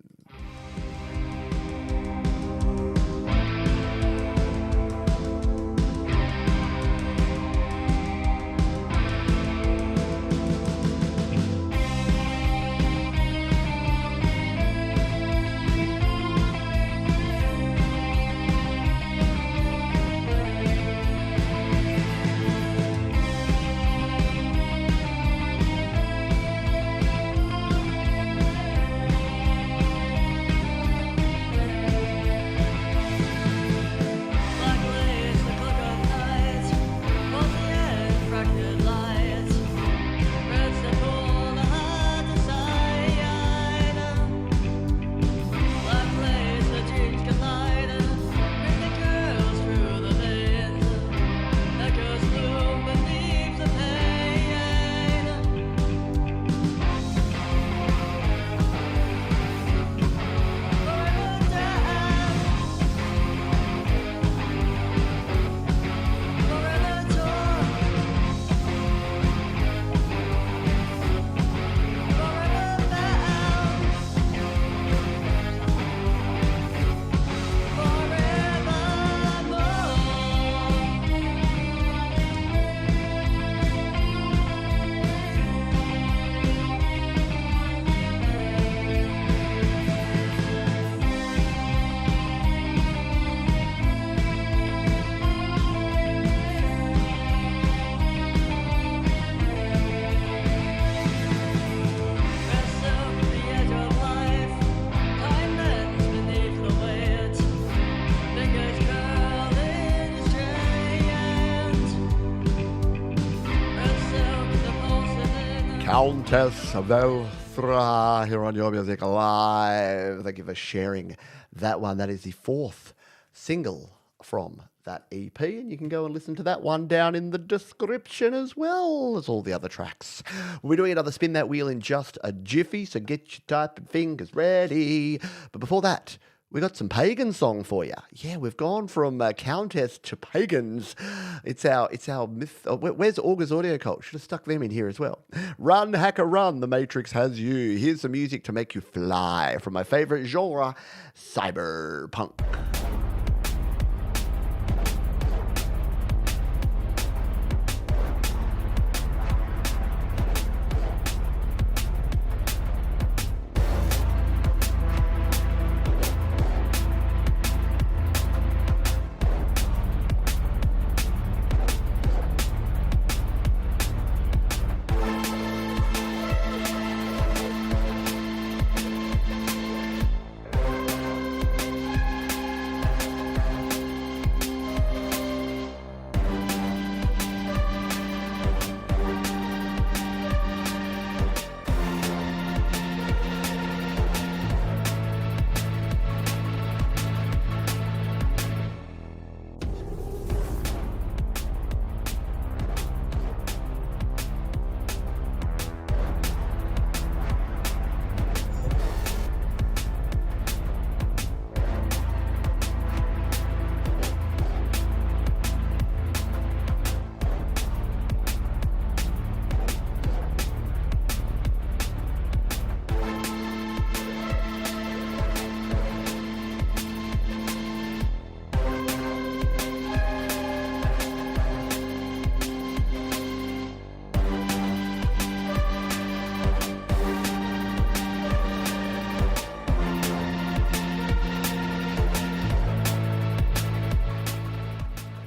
Countess Velthra. Thra here on Your Music Live. Thank you for sharing that one. That is the fourth single from that EP, and you can go and listen to that one down in the description as well as all the other tracks. We're doing another Spin That Wheel in just a jiffy, so get your typing fingers ready. But before that, we got some pagan song for you. Yeah, we've gone from Countess to pagans. It's our myth. Oh, where's August Audio Cult? Should have stuck them in here as well. Run, hacker, run. The Matrix has you. Here's some music to make you fly from my favorite genre, Cyberpunk.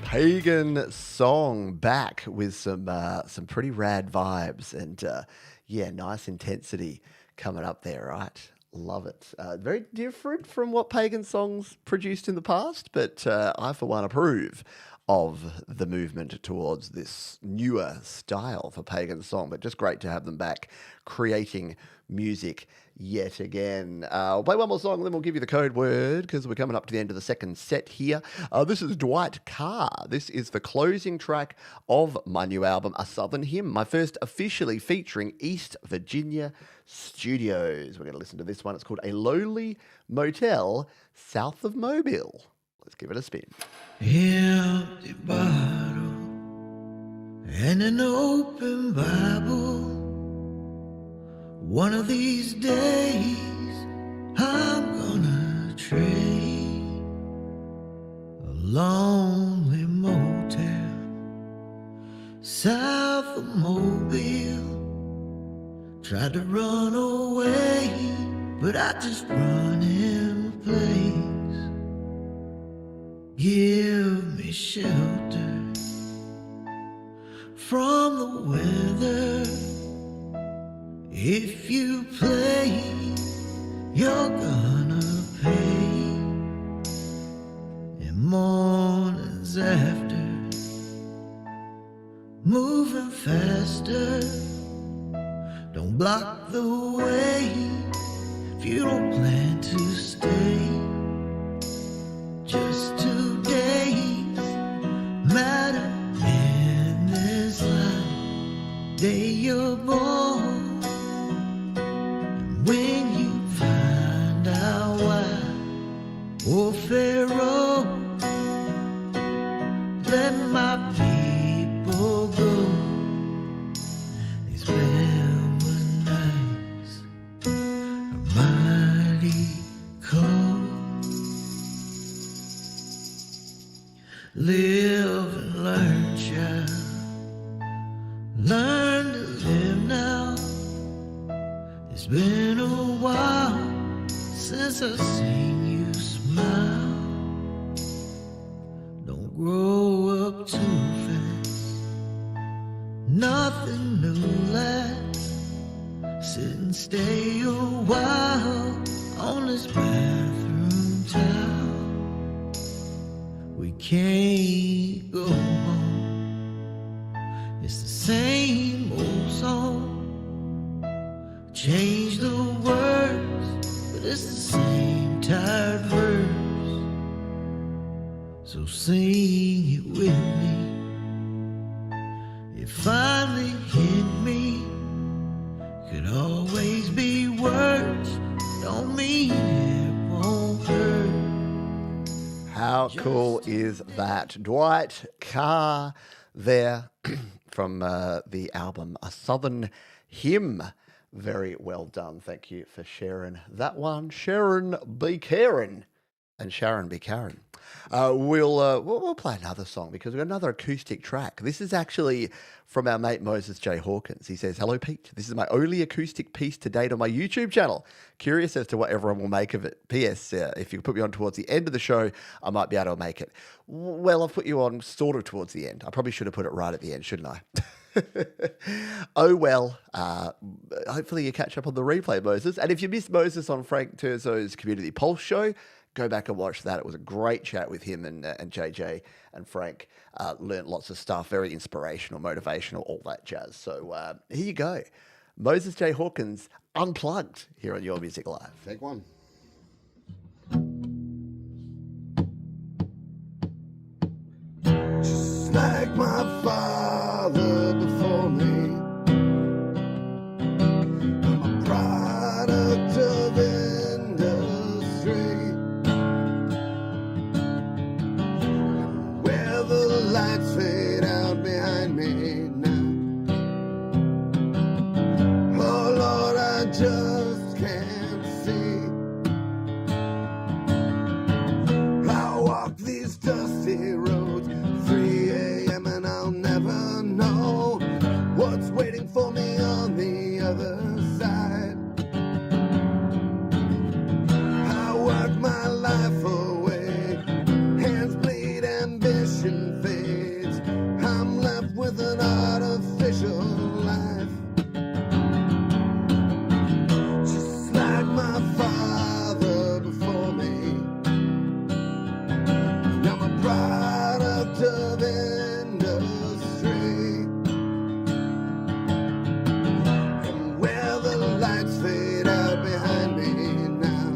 Pagan song back with some pretty rad vibes and nice intensity coming up there, right? Love it. Very different from what pagan songs produced in the past, but I for one approve of the movement towards this newer style for pagan song, but just great to have them back creating music yet again. We'll play one more song and then we'll give you the code word because we're coming up to the end of the second set here. This is Dwight Carr. This is the closing track of my new album, A Southern Hymn, my first officially featuring East Virginia Studios. We're going to listen to this one. It's called A Lowly Motel South of Mobile. Let's give it a spin. Empty bottle and an open Bible. One of these days I'm gonna trade a lonely motel south of Mobile. Tried to run away, but I just run in place. Give me shelter from the weather. If you play, you're gonna pay. And mornings after, moving faster. Don't block the way if you don't plan to stay. Just 2 days matter in this life. Day you're born, and when you find out why. Oh Pharaoh, let my people go. These Bama nights are mighty cold. Live and learn, child. Learn to live now. It's been a while since I've seen you smile. Don't grow up too fast. Nothing new lasts. Sit and stay a while on this bathroom towel. We can't go home. It's the same old song. change the words, but it's the same tired verse. So sing it with me. It finally hit me. Could always be words. Don't mean it won't hurt. How cool is that? Dwight Carr there from the album A Southern Hymn. Very well done. Thank you for sharing that one. Sharon B. Karen. And Sharon B. Karen. We'll play another song because we've got another acoustic track. This is actually from our mate Moses J. Hawkins. He says, "Hello, Pete. This is my only acoustic piece to date on my YouTube channel. Curious as to what everyone will make of it. P.S. If you put me on towards the end of the show, I might be able to make it." Well, I've put you on sort of towards the end. I probably should have put it right at the end, shouldn't I? Oh, well, hopefully you catch up on the replay, Moses. And if you missed Moses on Frank Terzo's Community Pulse show, go back and watch that. It was a great chat with him and JJ and Frank. Learned lots of stuff, very inspirational, motivational, all that jazz. So here you go. Moses J. Hawkins, Unplugged, here on Your Music Live. Take one. Just like my father before me, I'm a product of industry. Where the lights fade out behind me now, oh Lord, I just can't see. I walk these dusty roads, 3 a.m. and I'll never know what's waiting for me on the other side. I work my life away, hands bleed, ambition fades. I'm left with an artificial life, just like my father before me. I'm a product of industry, and where the lights fade out behind me now,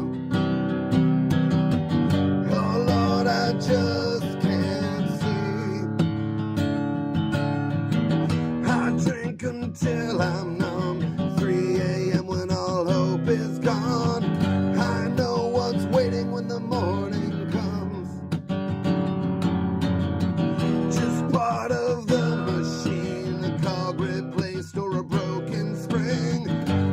oh Lord, I just can't see. I drink until I'm numb, 3 a.m. when all hope is gone. I know what's waiting when the morning comes, just part of the machine, a cog replaced or a broken spring.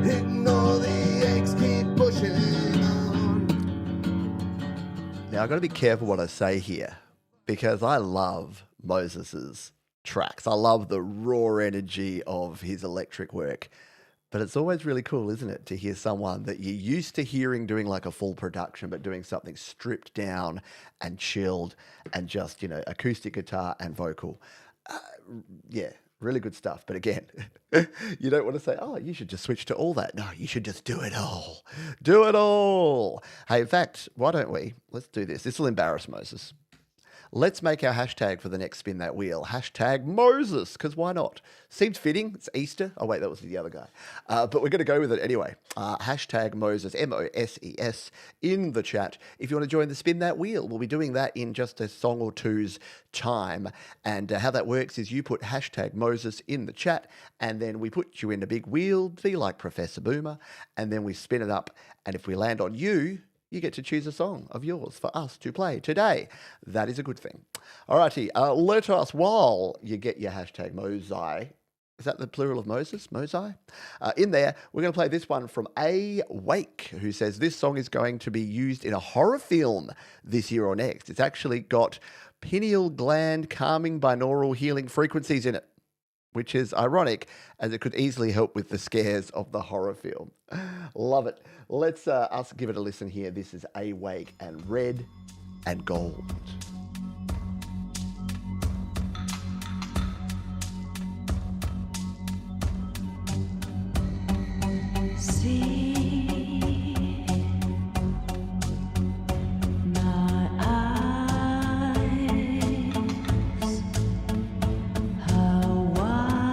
Ignore the aches, keep pushing on. Now, I've got to be careful what I say here because I love Moses's tracks. I love the raw energy of his electric work. But it's always really cool, isn't it, to hear someone that you're used to hearing doing like a full production, but doing something stripped down and chilled and just, acoustic guitar and vocal. Yeah, really good stuff. But again, you don't want to say, oh, you should just switch to all that. No, you should just do it all. Do it all. Hey, in fact, why don't we? Let's do this. This will embarrass Moses. Let's make our hashtag for the next Spin That Wheel. Hashtag Moses, because why not? Seems fitting. It's Easter. Oh, wait, that was the other guy. But we're going to go with it anyway. Hashtag Moses, M-O-S-E-S, in the chat. If you want to join the Spin That Wheel, we'll be doing that in just a song or two's time. And how that works is you put hashtag Moses in the chat, and then we put you in a big wheel, be like Professor Boomer, and then we spin it up. And if we land on you, you get to choose a song of yours for us to play today. That is a good thing. All righty, let us, while you get your hashtag Mosai, is that the plural of Moses? Mosai? In there, we're going to play this one from A. Wake, who says this song is going to be used in a horror film this year or next. It's actually got pineal gland calming binaural healing frequencies in it, which is ironic as it could easily help with the scares of the horror film. Love it. Let's us give it a listen here. This is A Wake and Red and Gold. See my eyes, how wide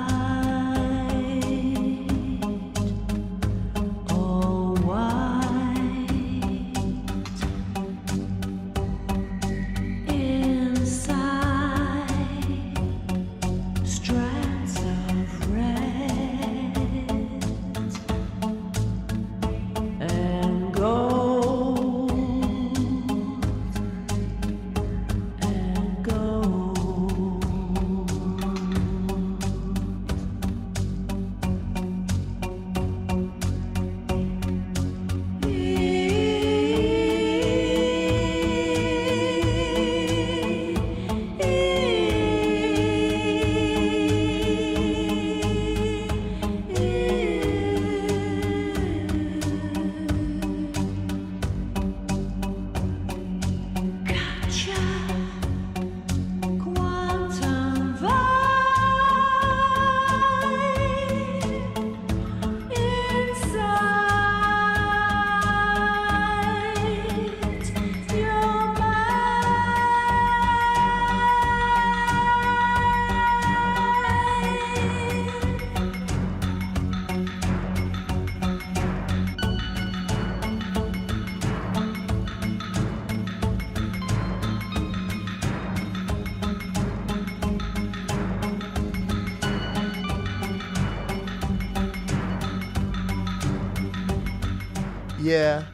Yeah,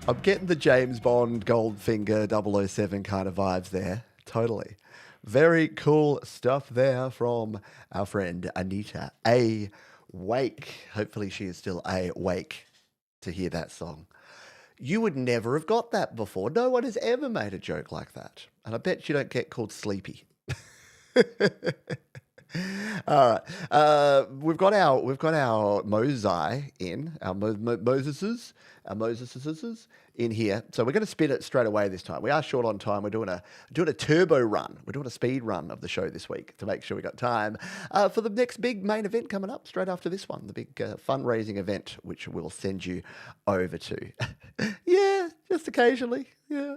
I'm getting the James Bond Goldfinger 007 kind of vibes there. Totally. Very cool stuff there from our friend Anita Awake. Hopefully she is still awake to hear that song. You would never have got that before. No one has ever made a joke like that. And I bet you don't get called sleepy. All right, we've got our Mosai in our Moseses in here, so we're going to spin it straight away this time. We are short on time. We're doing a turbo run. We're doing a speed run of the show this week to make sure we got time for the next big main event coming up straight after this one, the big fundraising event, which we'll send you over to. Yeah, just occasionally. Yeah.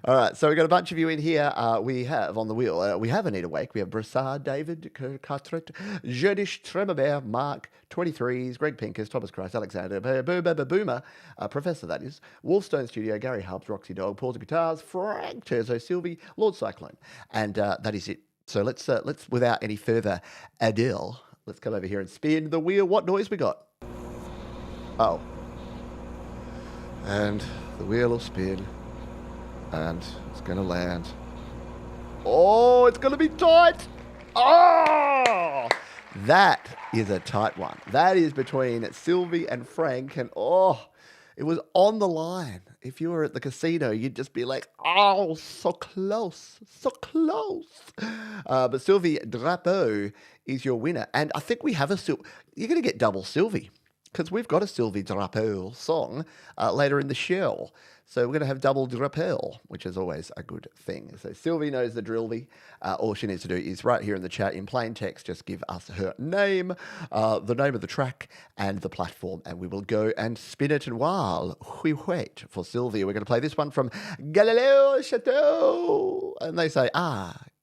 All right, so we've got a bunch of you in here. We have on the wheel, we have Anita Wake, we have Brassard, David, Cartret, Jodish, Tremabert, Mark, 23s, Greg Pincus, Thomas Christ, Alexander, Boomer, Professor that is, Wolfstone Studio, Gary Hubs, Roxy Dog, Paul's Guitars, Frank, Terzo, Sylvie, Lord Cyclone, and that is it. So let's without any further ado, let's come over here and spin the wheel. What noise we got? Oh. And the wheel will spin, and it's going to land. Oh, it's going to be tight. Oh, that is a tight one. That is between Sylvie and Frank, and it was on the line. If you were at the casino, you'd just be like, oh, so close, so close. But Sylvie Drao is your winner, and I think we have you're going to get double Sylvie, because we've got a Sylvie Drao song later in the show. So we're going to have double Drao, which is always a good thing. So Sylvie knows the drillby. All she needs to do is right here in the chat in plain text, just give us her name, the name of the track and the platform, and we will go and spin it. And while we wait for Sylvie, we're going to play this one from Galileo Chateau. And they say,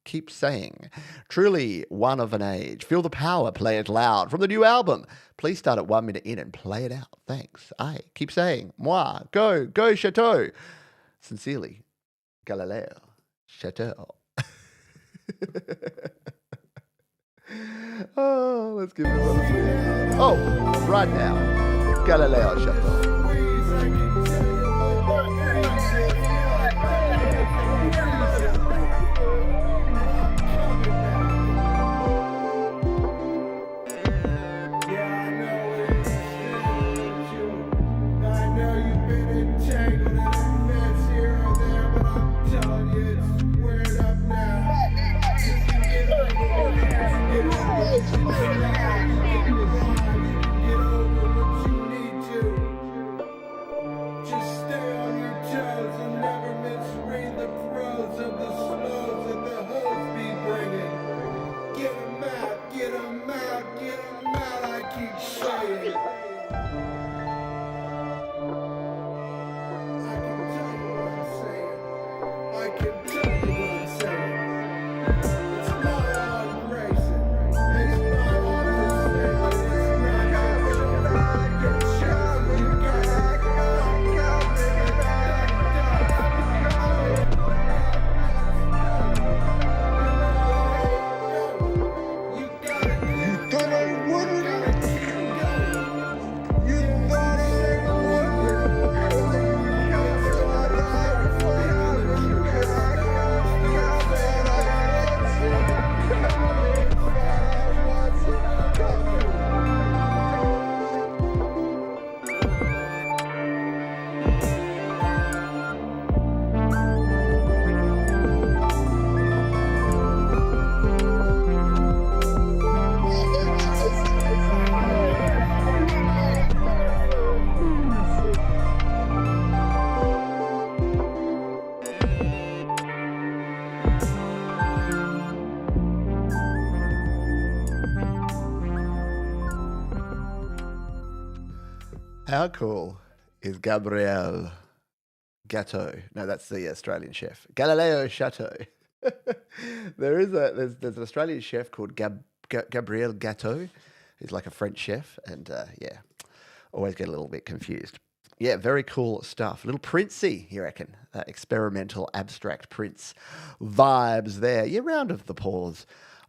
keep saying. Truly one of an age. Feel the power, play it loud. From the new album. Please start at 1 minute in and play it out. Thanks. Keep saying. Moi. Go Chateau. Sincerely, Galileo Chateau. Let's give it a little. Right now. Galileo Chateau. How cool is Gabriel Gatto? No, that's the Australian chef. Galileo Chateau. There's an Australian chef called Gabriel Gatto. He's like a French chef, and always get a little bit confused. Yeah, very cool stuff. Little Princey, you reckon? Experimental, abstract Prince vibes there. Yeah, round of the pause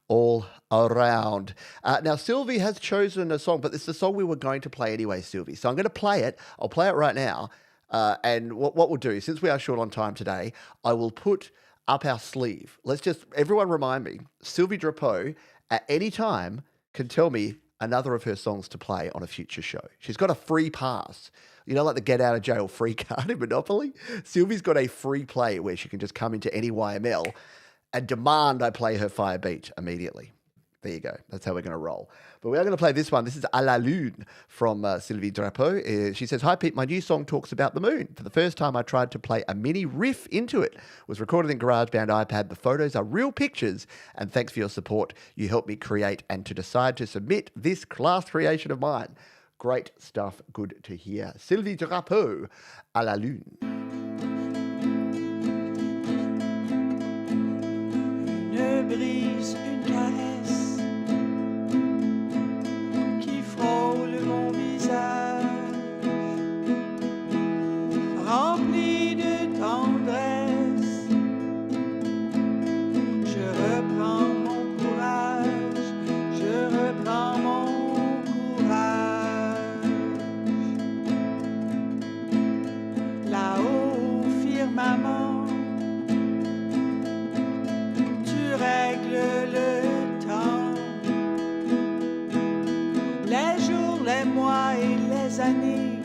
all around. Now, Sylvie has chosen a song, but it's the song we were going to play anyway, Sylvie. So I'm going to play it. I'll play it right now. And what we'll do, since we are short on time today, I will put up our sleeve. Let's just, everyone remind me, Sylvie Drao at any time can tell me another of her songs to play on a future show. She's got a free pass. You know, like the get out of jail free card in Monopoly? Sylvie's got a free play where she can just come into any YML and demand I play her Fire Beat immediately. There you go. That's how we're going to roll. But we are going to play this one. This is À la Lune from Sylvie Drao. She says, "Hi, Pete. My new song talks about the moon. For the first time, I tried to play a mini riff into it. It was recorded in GarageBand iPad. The photos are real pictures. And thanks for your support. You helped me create and to decide to submit this class creation of mine." Great stuff. Good to hear. Sylvie Drao, À la Lune. Une brise, une caresse qui frôle mon visage, rempli de tendresse. Je reprends mon courage, je reprends mon courage. Là-haut au firmament, règle le temps, les jours, les mois et les années,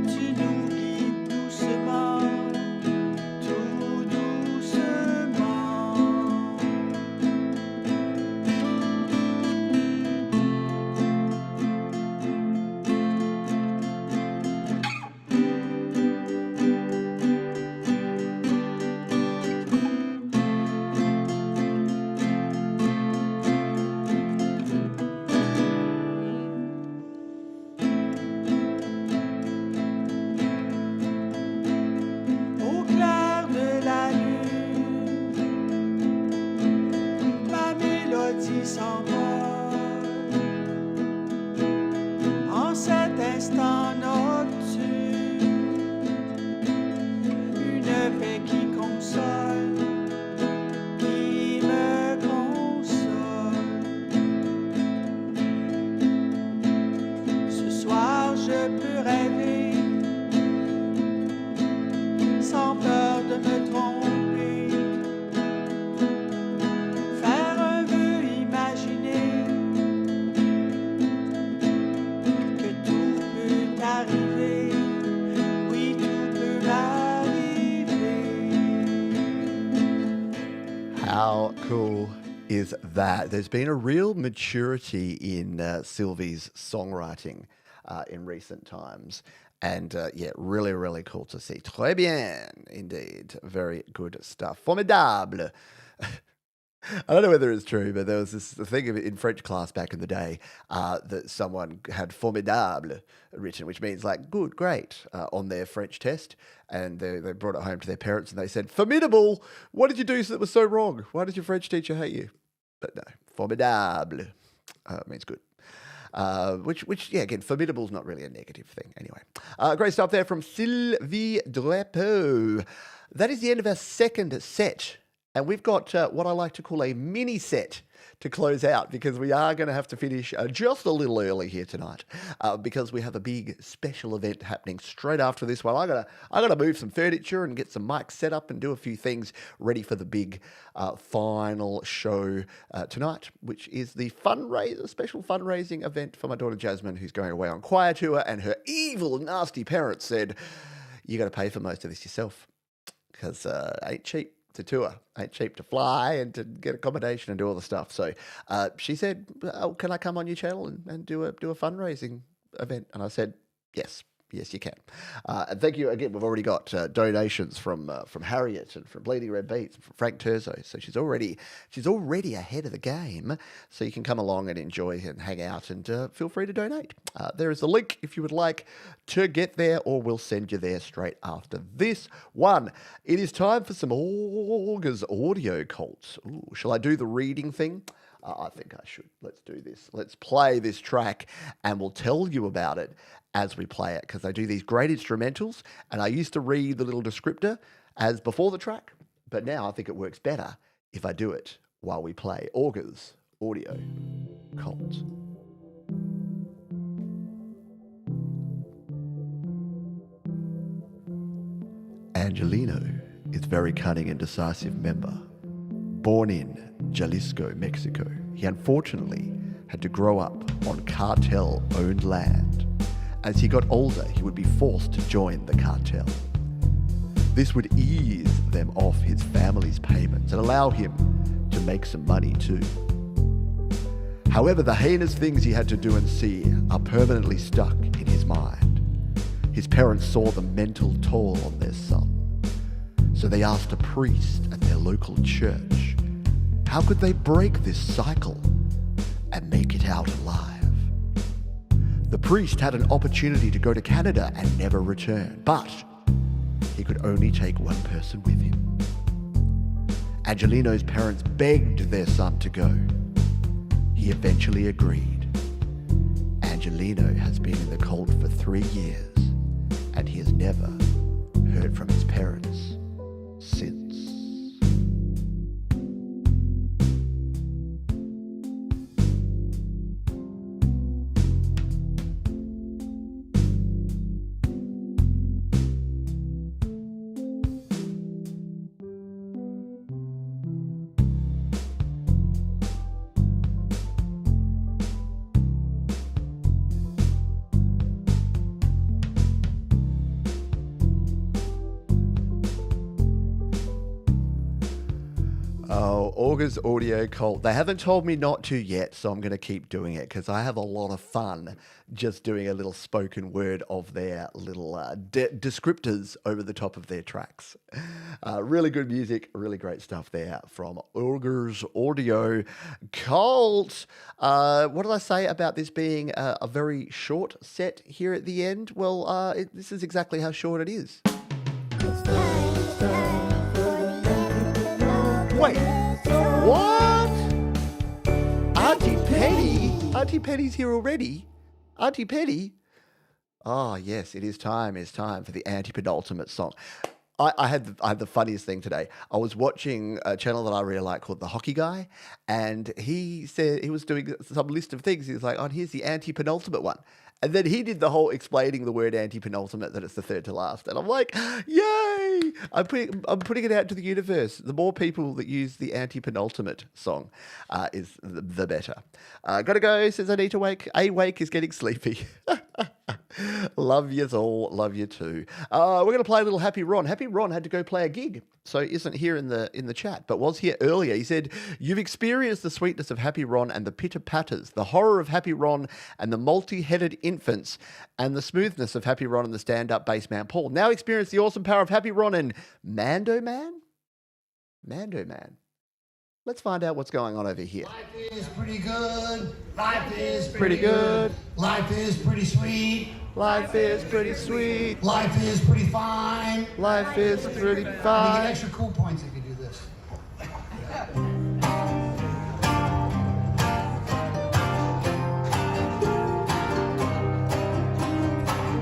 tu nous guides doucement, tout doucement. En cet instant nocturne, une paix qui console, qui me console. Ce soir je peux rêver sans peur de me tromper. How cool is that? There's been a real maturity in Sylvie's songwriting in recent times. And yeah, really, really cool to see. Très bien, indeed. Very good stuff. Formidable. I don't know whether it's true, but there was this thing in French class back in the day that someone had formidable written, which means like good, great, on their French test. And they brought it home to their parents and they said, "Formidable, what did you do that was so wrong? Why did your French teacher hate you?" But no, formidable means good. Which yeah, again, formidable is not really a negative thing. Anyway, great stuff there from Sylvie Drao. That is the end of our second set. And we've got what I like to call a mini set to close out because we are going to have to finish just a little early here tonight because we have a big special event happening straight after this one. I gotta move some furniture and get some mics set up and do a few things ready for the big final show tonight, which is the special fundraising event for my daughter Jasmine, who's going away on choir tour, and her evil, nasty parents said, "You got to pay for most of this yourself because ain't cheap to tour, ain't cheap to fly and to get accommodation and do all the stuff." So she said, "Oh, can I come on your channel and do a fundraising event?" And I said, yes, you can. And thank you again. We've already got donations from Harriet and from Bleeding Red Beats and from Frank Terzo. So she's already ahead of the game. So you can come along and enjoy and hang out and feel free to donate. There is a link if you would like to get there, or we'll send you there straight after this one. It is time for some August audio cults. Ooh, shall I do the reading thing? I think I should. Let's do this. Let's play this track and we'll tell you about it as we play it, because I do these great instrumentals and I used to read the little descriptor as before the track, but now I think it works better if I do it while we play Augur's audio cult. Angelino is a very cunning and decisive member. Born in Jalisco, Mexico, he unfortunately had to grow up on cartel-owned land. As he got older, he would be forced to join the cartel. This would ease them off his family's payments and allow him to make some money too. However, the heinous things he had to do and see are permanently stuck in his mind. His parents saw the mental toll on their son, so they asked a priest at their local church, how could they break this cycle and make it out alive? The priest had an opportunity to go to Canada and never return, but he could only take one person with him. Angelino's parents begged their son to go. He eventually agreed. Angelino has been in the cult for 3 years, and he has never heard from his parents since. Augur's audio cult. They haven't told me not to yet, so I'm going to keep doing it because I have a lot of fun just doing a little spoken word of their little descriptors over the top of their tracks. Really good music, really great stuff there from Augur's audio cult. What did I say about this being a very short set here at the end? Well, this is exactly how short it is. Wait, what? Auntie Penny? Auntie Penny's here already? Auntie Penny? Oh, yes, it is time. It's time for the anti-penultimate song. I had the funniest thing today. I was watching a channel that I really like called The Hockey Guy, and he said he was doing some list of things. He was like, oh, here's the anti-penultimate one. And then he did the whole explaining the word anti-penultimate, that it's the third to last. And I'm like, yay! I'm putting it out to the universe. The more people that use the anti-penultimate song is the better. Gotta go, says I need to wake. Awake is getting sleepy. Love yous all. Love you too. We're going to play a little Happy Ron. Happy Ron had to go play a gig, so isn't here in the chat, but was here earlier. He said, you've experienced the sweetness of Happy Ron and the pitter-patters, the horror of Happy Ron and the multi-headed infants, and the smoothness of Happy Ron and the stand-up bass man Paul. Now experience the awesome power of Happy Ron and Mando Man? Mando Man. Let's find out what's going on over here. Life is pretty good. Life is Pretty good. Life is pretty sweet. Life is pretty sweet. Life is pretty fine. Life is pretty You get fine. extra cool points if you do this.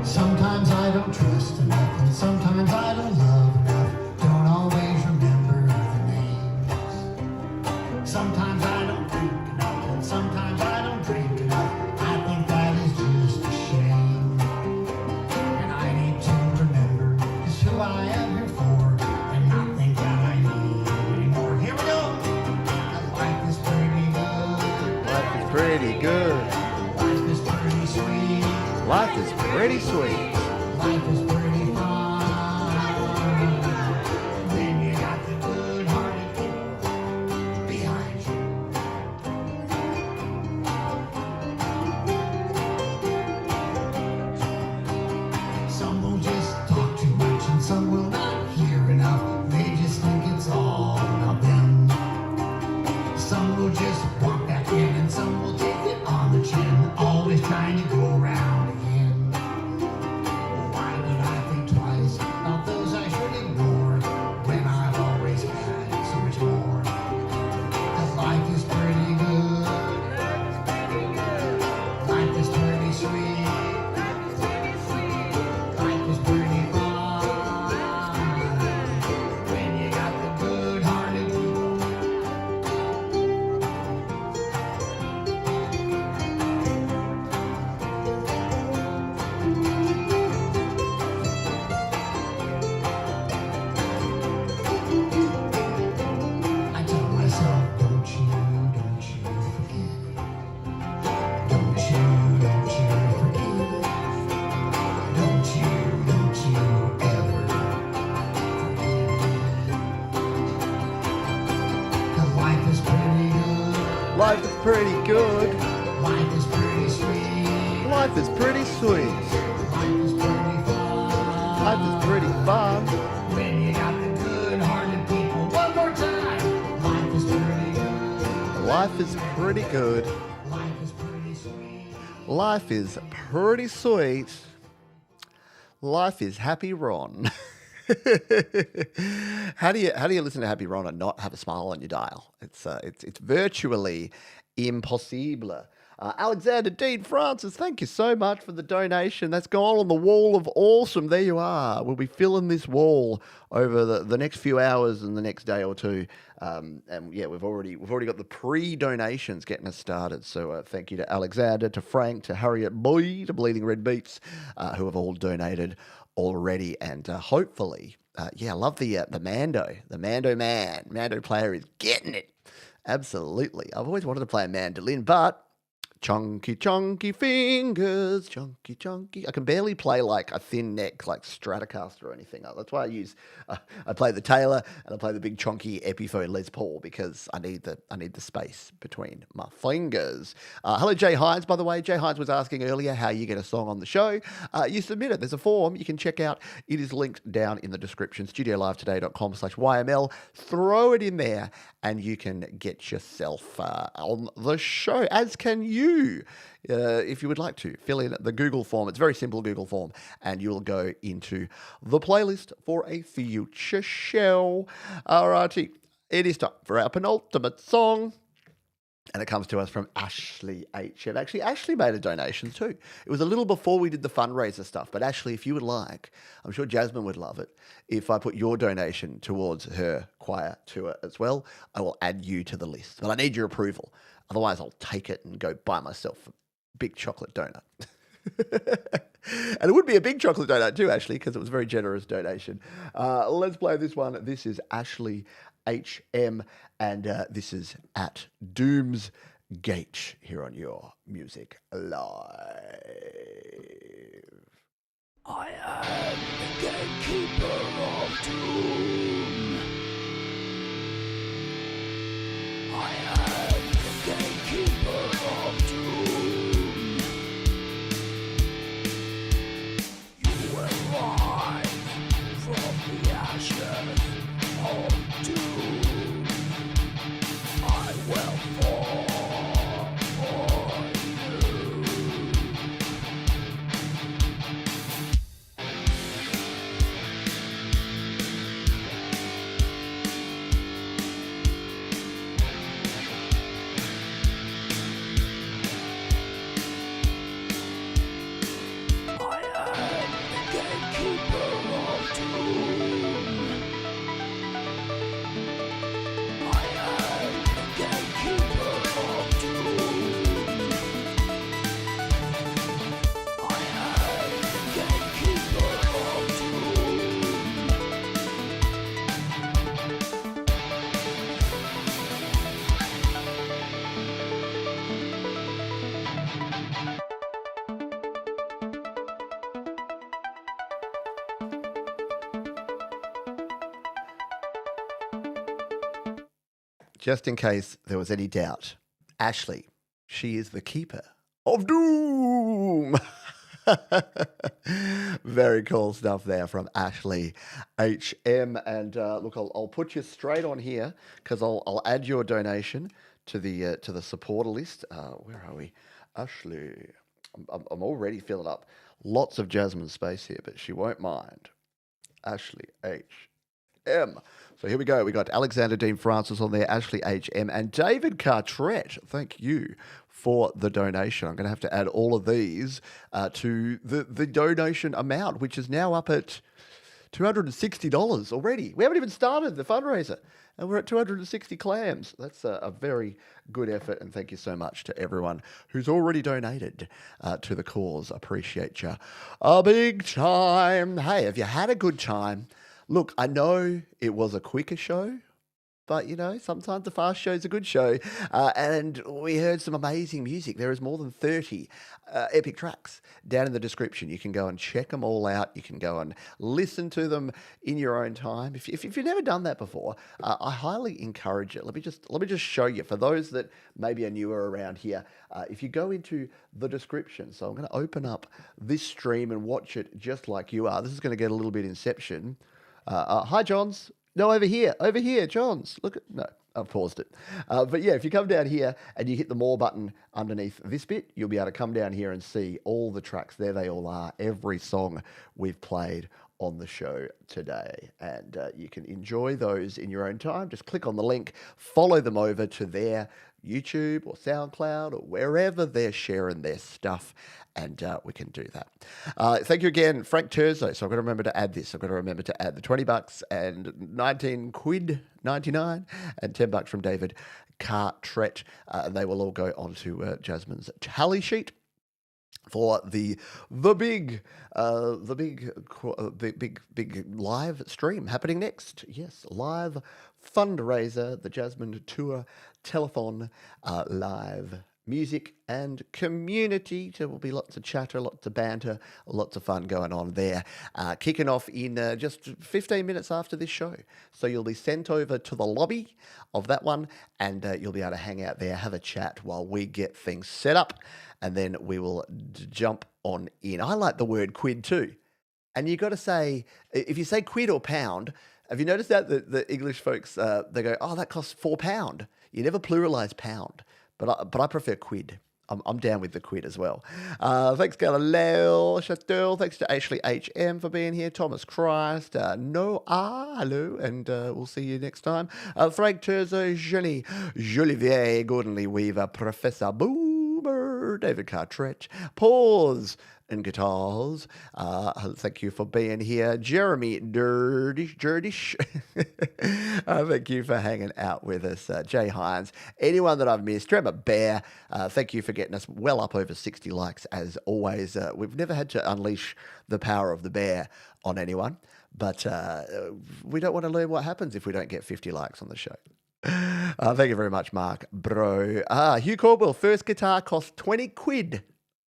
Sometimes I don't trust enough, and sometimes I don't love enough. Don't always remember the names. Sometimes I don't think enough, and sometimes I don't drink enough. I think that is just a shame. And I need to remember just who I am here for, and not think that I need anymore. Here we go. Life is pretty good. Life is pretty good. Life is pretty sweet. Life is pretty sweet. Life is pretty fine. Then you got the good-hearted people behind you. Some will just talk too much, and some will not hear enough. They just think it's all about them. Some will just walk back in, and some will take it on the chin, always trying to go around again. Why did I good. Life is pretty sweet. Life is pretty sweet. Life is pretty fun. Life is pretty fun. When you got the good-hearted people. One more time. Life is pretty good. Life is pretty good. Life is pretty sweet. Life is pretty sweet. Life is Happy Ron. How do you listen to Happy Ron and not have a smile on your dial? It's virtually impossible. Alexander Dean Francis, thank you so much for the donation. That's gone on the wall of awesome. There you are. We'll be filling this wall over the next few hours and the next day or two. And yeah, we've already got the pre-donations getting us started. So thank you to Alexander, to Frank, to Harriet Boy, to Bleeding Red Beats, who have all donated already. And hopefully, I love the Mando. The Mando man. Mando player is getting it. Absolutely. I've always wanted to play a mandolin, but chunky, chunky fingers, chunky, chunky. I can barely play like a thin neck, like Stratocaster or anything. That's why I play the Taylor and I play the big chunky Epiphone Les Paul because I need the space between my fingers. Hello, Jay Hines, by the way. Jay Hines was asking earlier how you get a song on the show. You submit it. There's a form you can check out. It is linked down in the description, studiolivetoday.com/YML. Throw it in there and you can get yourself on the show, as can you. If you would like to fill in the Google form. It's a very simple Google form, and you'll go into the playlist for a future show. Alrighty, it is time for our penultimate song. And it comes to us from Ashley HM. Actually, Ashley made a donation too. It was a little before we did the fundraiser stuff. But Ashley, if you would like, I'm sure Jasmine would love it, if I put your donation towards her choir tour as well. I will add you to the list. But I need your approval. Otherwise, I'll take it and go buy myself a big chocolate donut. And it would be a big chocolate donut too, Ashley, because it was a very generous donation. Let's play this one. This is Ashley HM, and this is at Doom's Gate here on your Music Live. I am the gatekeeper of doom. I am the gatekeeper of doom. You will rise from the ashes of doom. I will fall for you. I am the gatekeeper of doom. I am the gatekeeper of doom. I am the gatekeeper of doom. Just in case there was any doubt, Ashley, she is the keeper of doom. Very cool stuff there from Ashley HM. And look, I'll put you straight on here because I'll add your donation to the supporter list. Where are we? Ashley. I'm already filling up lots of Jasmine space here, but she won't mind. Ashley HM. So here we go. We got Alexander Dean Francis on there, Ashley HM, and David Cartret. Thank you for the donation. I'm going to have to add all of these to the donation amount, which is now up at $260 already. We haven't even started the fundraiser, and we're at 260 clams. That's a very good effort, and thank you so much to everyone who's already donated to the cause. Appreciate you a big time. Hey, have you had a good time? Look, I know it was a quicker show, But, you know, sometimes the fast show's a good show. And we heard some amazing music. There is more than 30 epic tracks down in the description. You can go and check them all out. You can go and listen to them in your own time. If you've never done that before, I highly encourage it. Let me just show you. For those that maybe are newer around here, if you go into the description, so I'm going to open up this stream and watch it just like you are. This is going to get a little bit Inception. Hi, Johns. No, over here, Johns. Look at, no, I've paused it. But yeah, if you come down here and you hit the more button underneath this bit, you'll be able to come down here and see all the tracks. There they all are, every song we've played on the show today. And you can enjoy those in your own time. Just click on the link, follow them over to their YouTube or SoundCloud or wherever they're sharing their stuff, and we can do that. Thank you again, Frank Terzo. So I've got to remember to add this. I've got to remember to add the $20 and 19 quid 99 and $10 from David Cartret. They will all go onto Jasmine's tally sheet for the big live stream happening next. Yes, live fundraiser, the Jasmine Tour Telethon, live music and community. There will be lots of chatter, lots of banter, lots of fun going on there. Kicking off in just 15 minutes after this show. So you'll be sent over to the lobby of that one, and you'll be able to hang out there, have a chat while we get things set up, and then we will jump on in. I like the word quid too. And you got to say, if you say quid or pound, have you noticed that the English folks, they go, oh, that costs £4. You never pluralize pound. But I prefer quid. I'm down with the quid as well. Thanks, Galileo Chateau. Thanks to Ashley HM for being here. Thomas Christ. Hello. And we'll see you next time. Frank Terzo, Jenny, Jolivier, Gordon Lee Weaver, Professor Boomer, David Cartret, Pause and Guitars. Thank you for being here. Jeremy Dirdish. Thank you for hanging out with us. Jay Hines. Anyone that I've missed. Trevor Bear. Thank you for getting us well up over 60 likes as always. We've never had to unleash the power of the bear on anyone, but we don't want to learn what happens if we don't get 50 likes on the show. Thank you very much, Mark. Bro. Hugh Caldwell. First guitar cost 20 quid.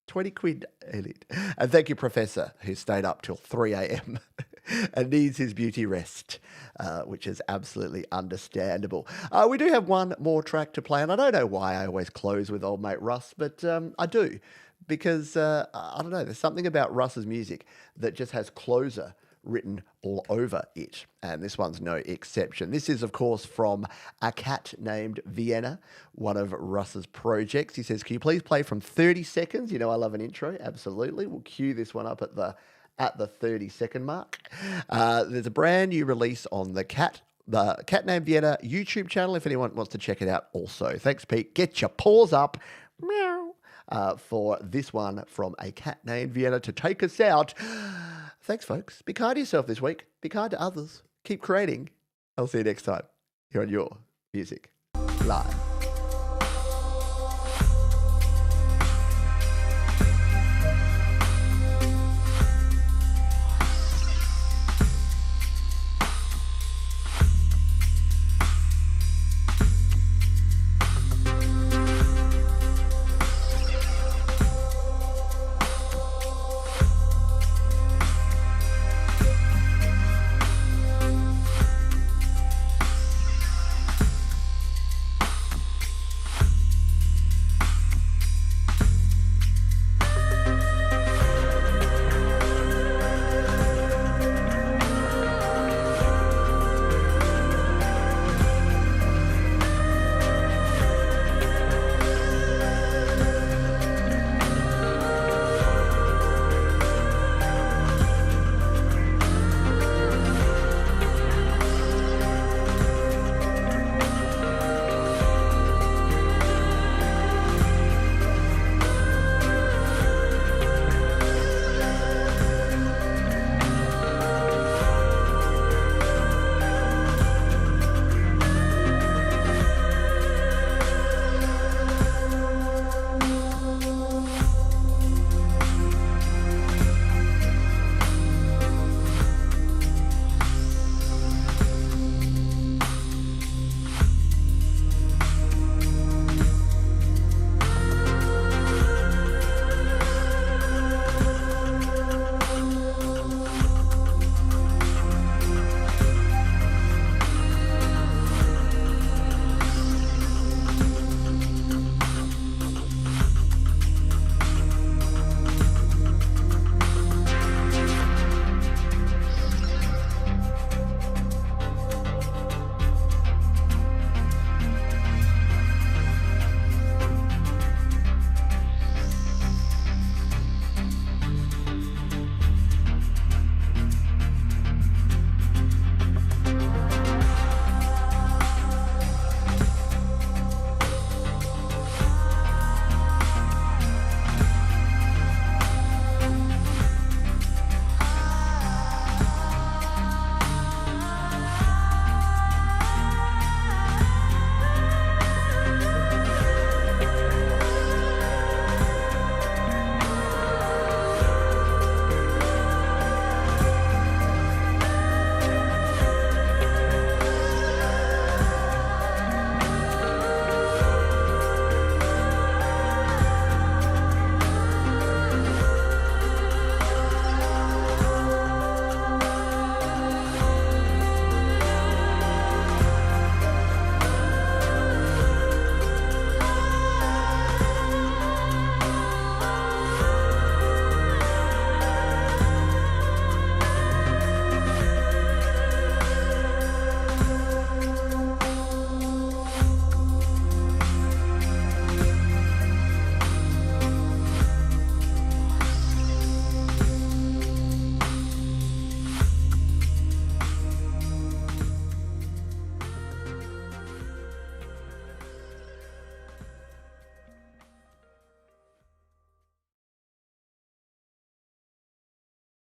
20 quid, Elliot. And thank you, Professor, who stayed up till 3 a.m. and needs his beauty rest, which is absolutely understandable. We do have one more track to play, and I don't know why I always close with old mate Russ, but I do, because, I don't know, there's something about Russ's music that just has closer written all over it, and this one's no exception. This is, of course, from A Cat Named Vienna, one of Russ's projects. He says, can you please play from 30 seconds? You know I love an intro. Absolutely. We'll cue this one up at the 30-second mark. There's a brand new release on the Cat Named Vienna YouTube channel if anyone wants to check it out also. Thanks, Pete. Get your paws up. Meow. For this one from A Cat Named Vienna to take us out. Thanks, folks. Be kind to yourself this week. Be kind to others. Keep creating. I'll see you next time here on Your Music Live.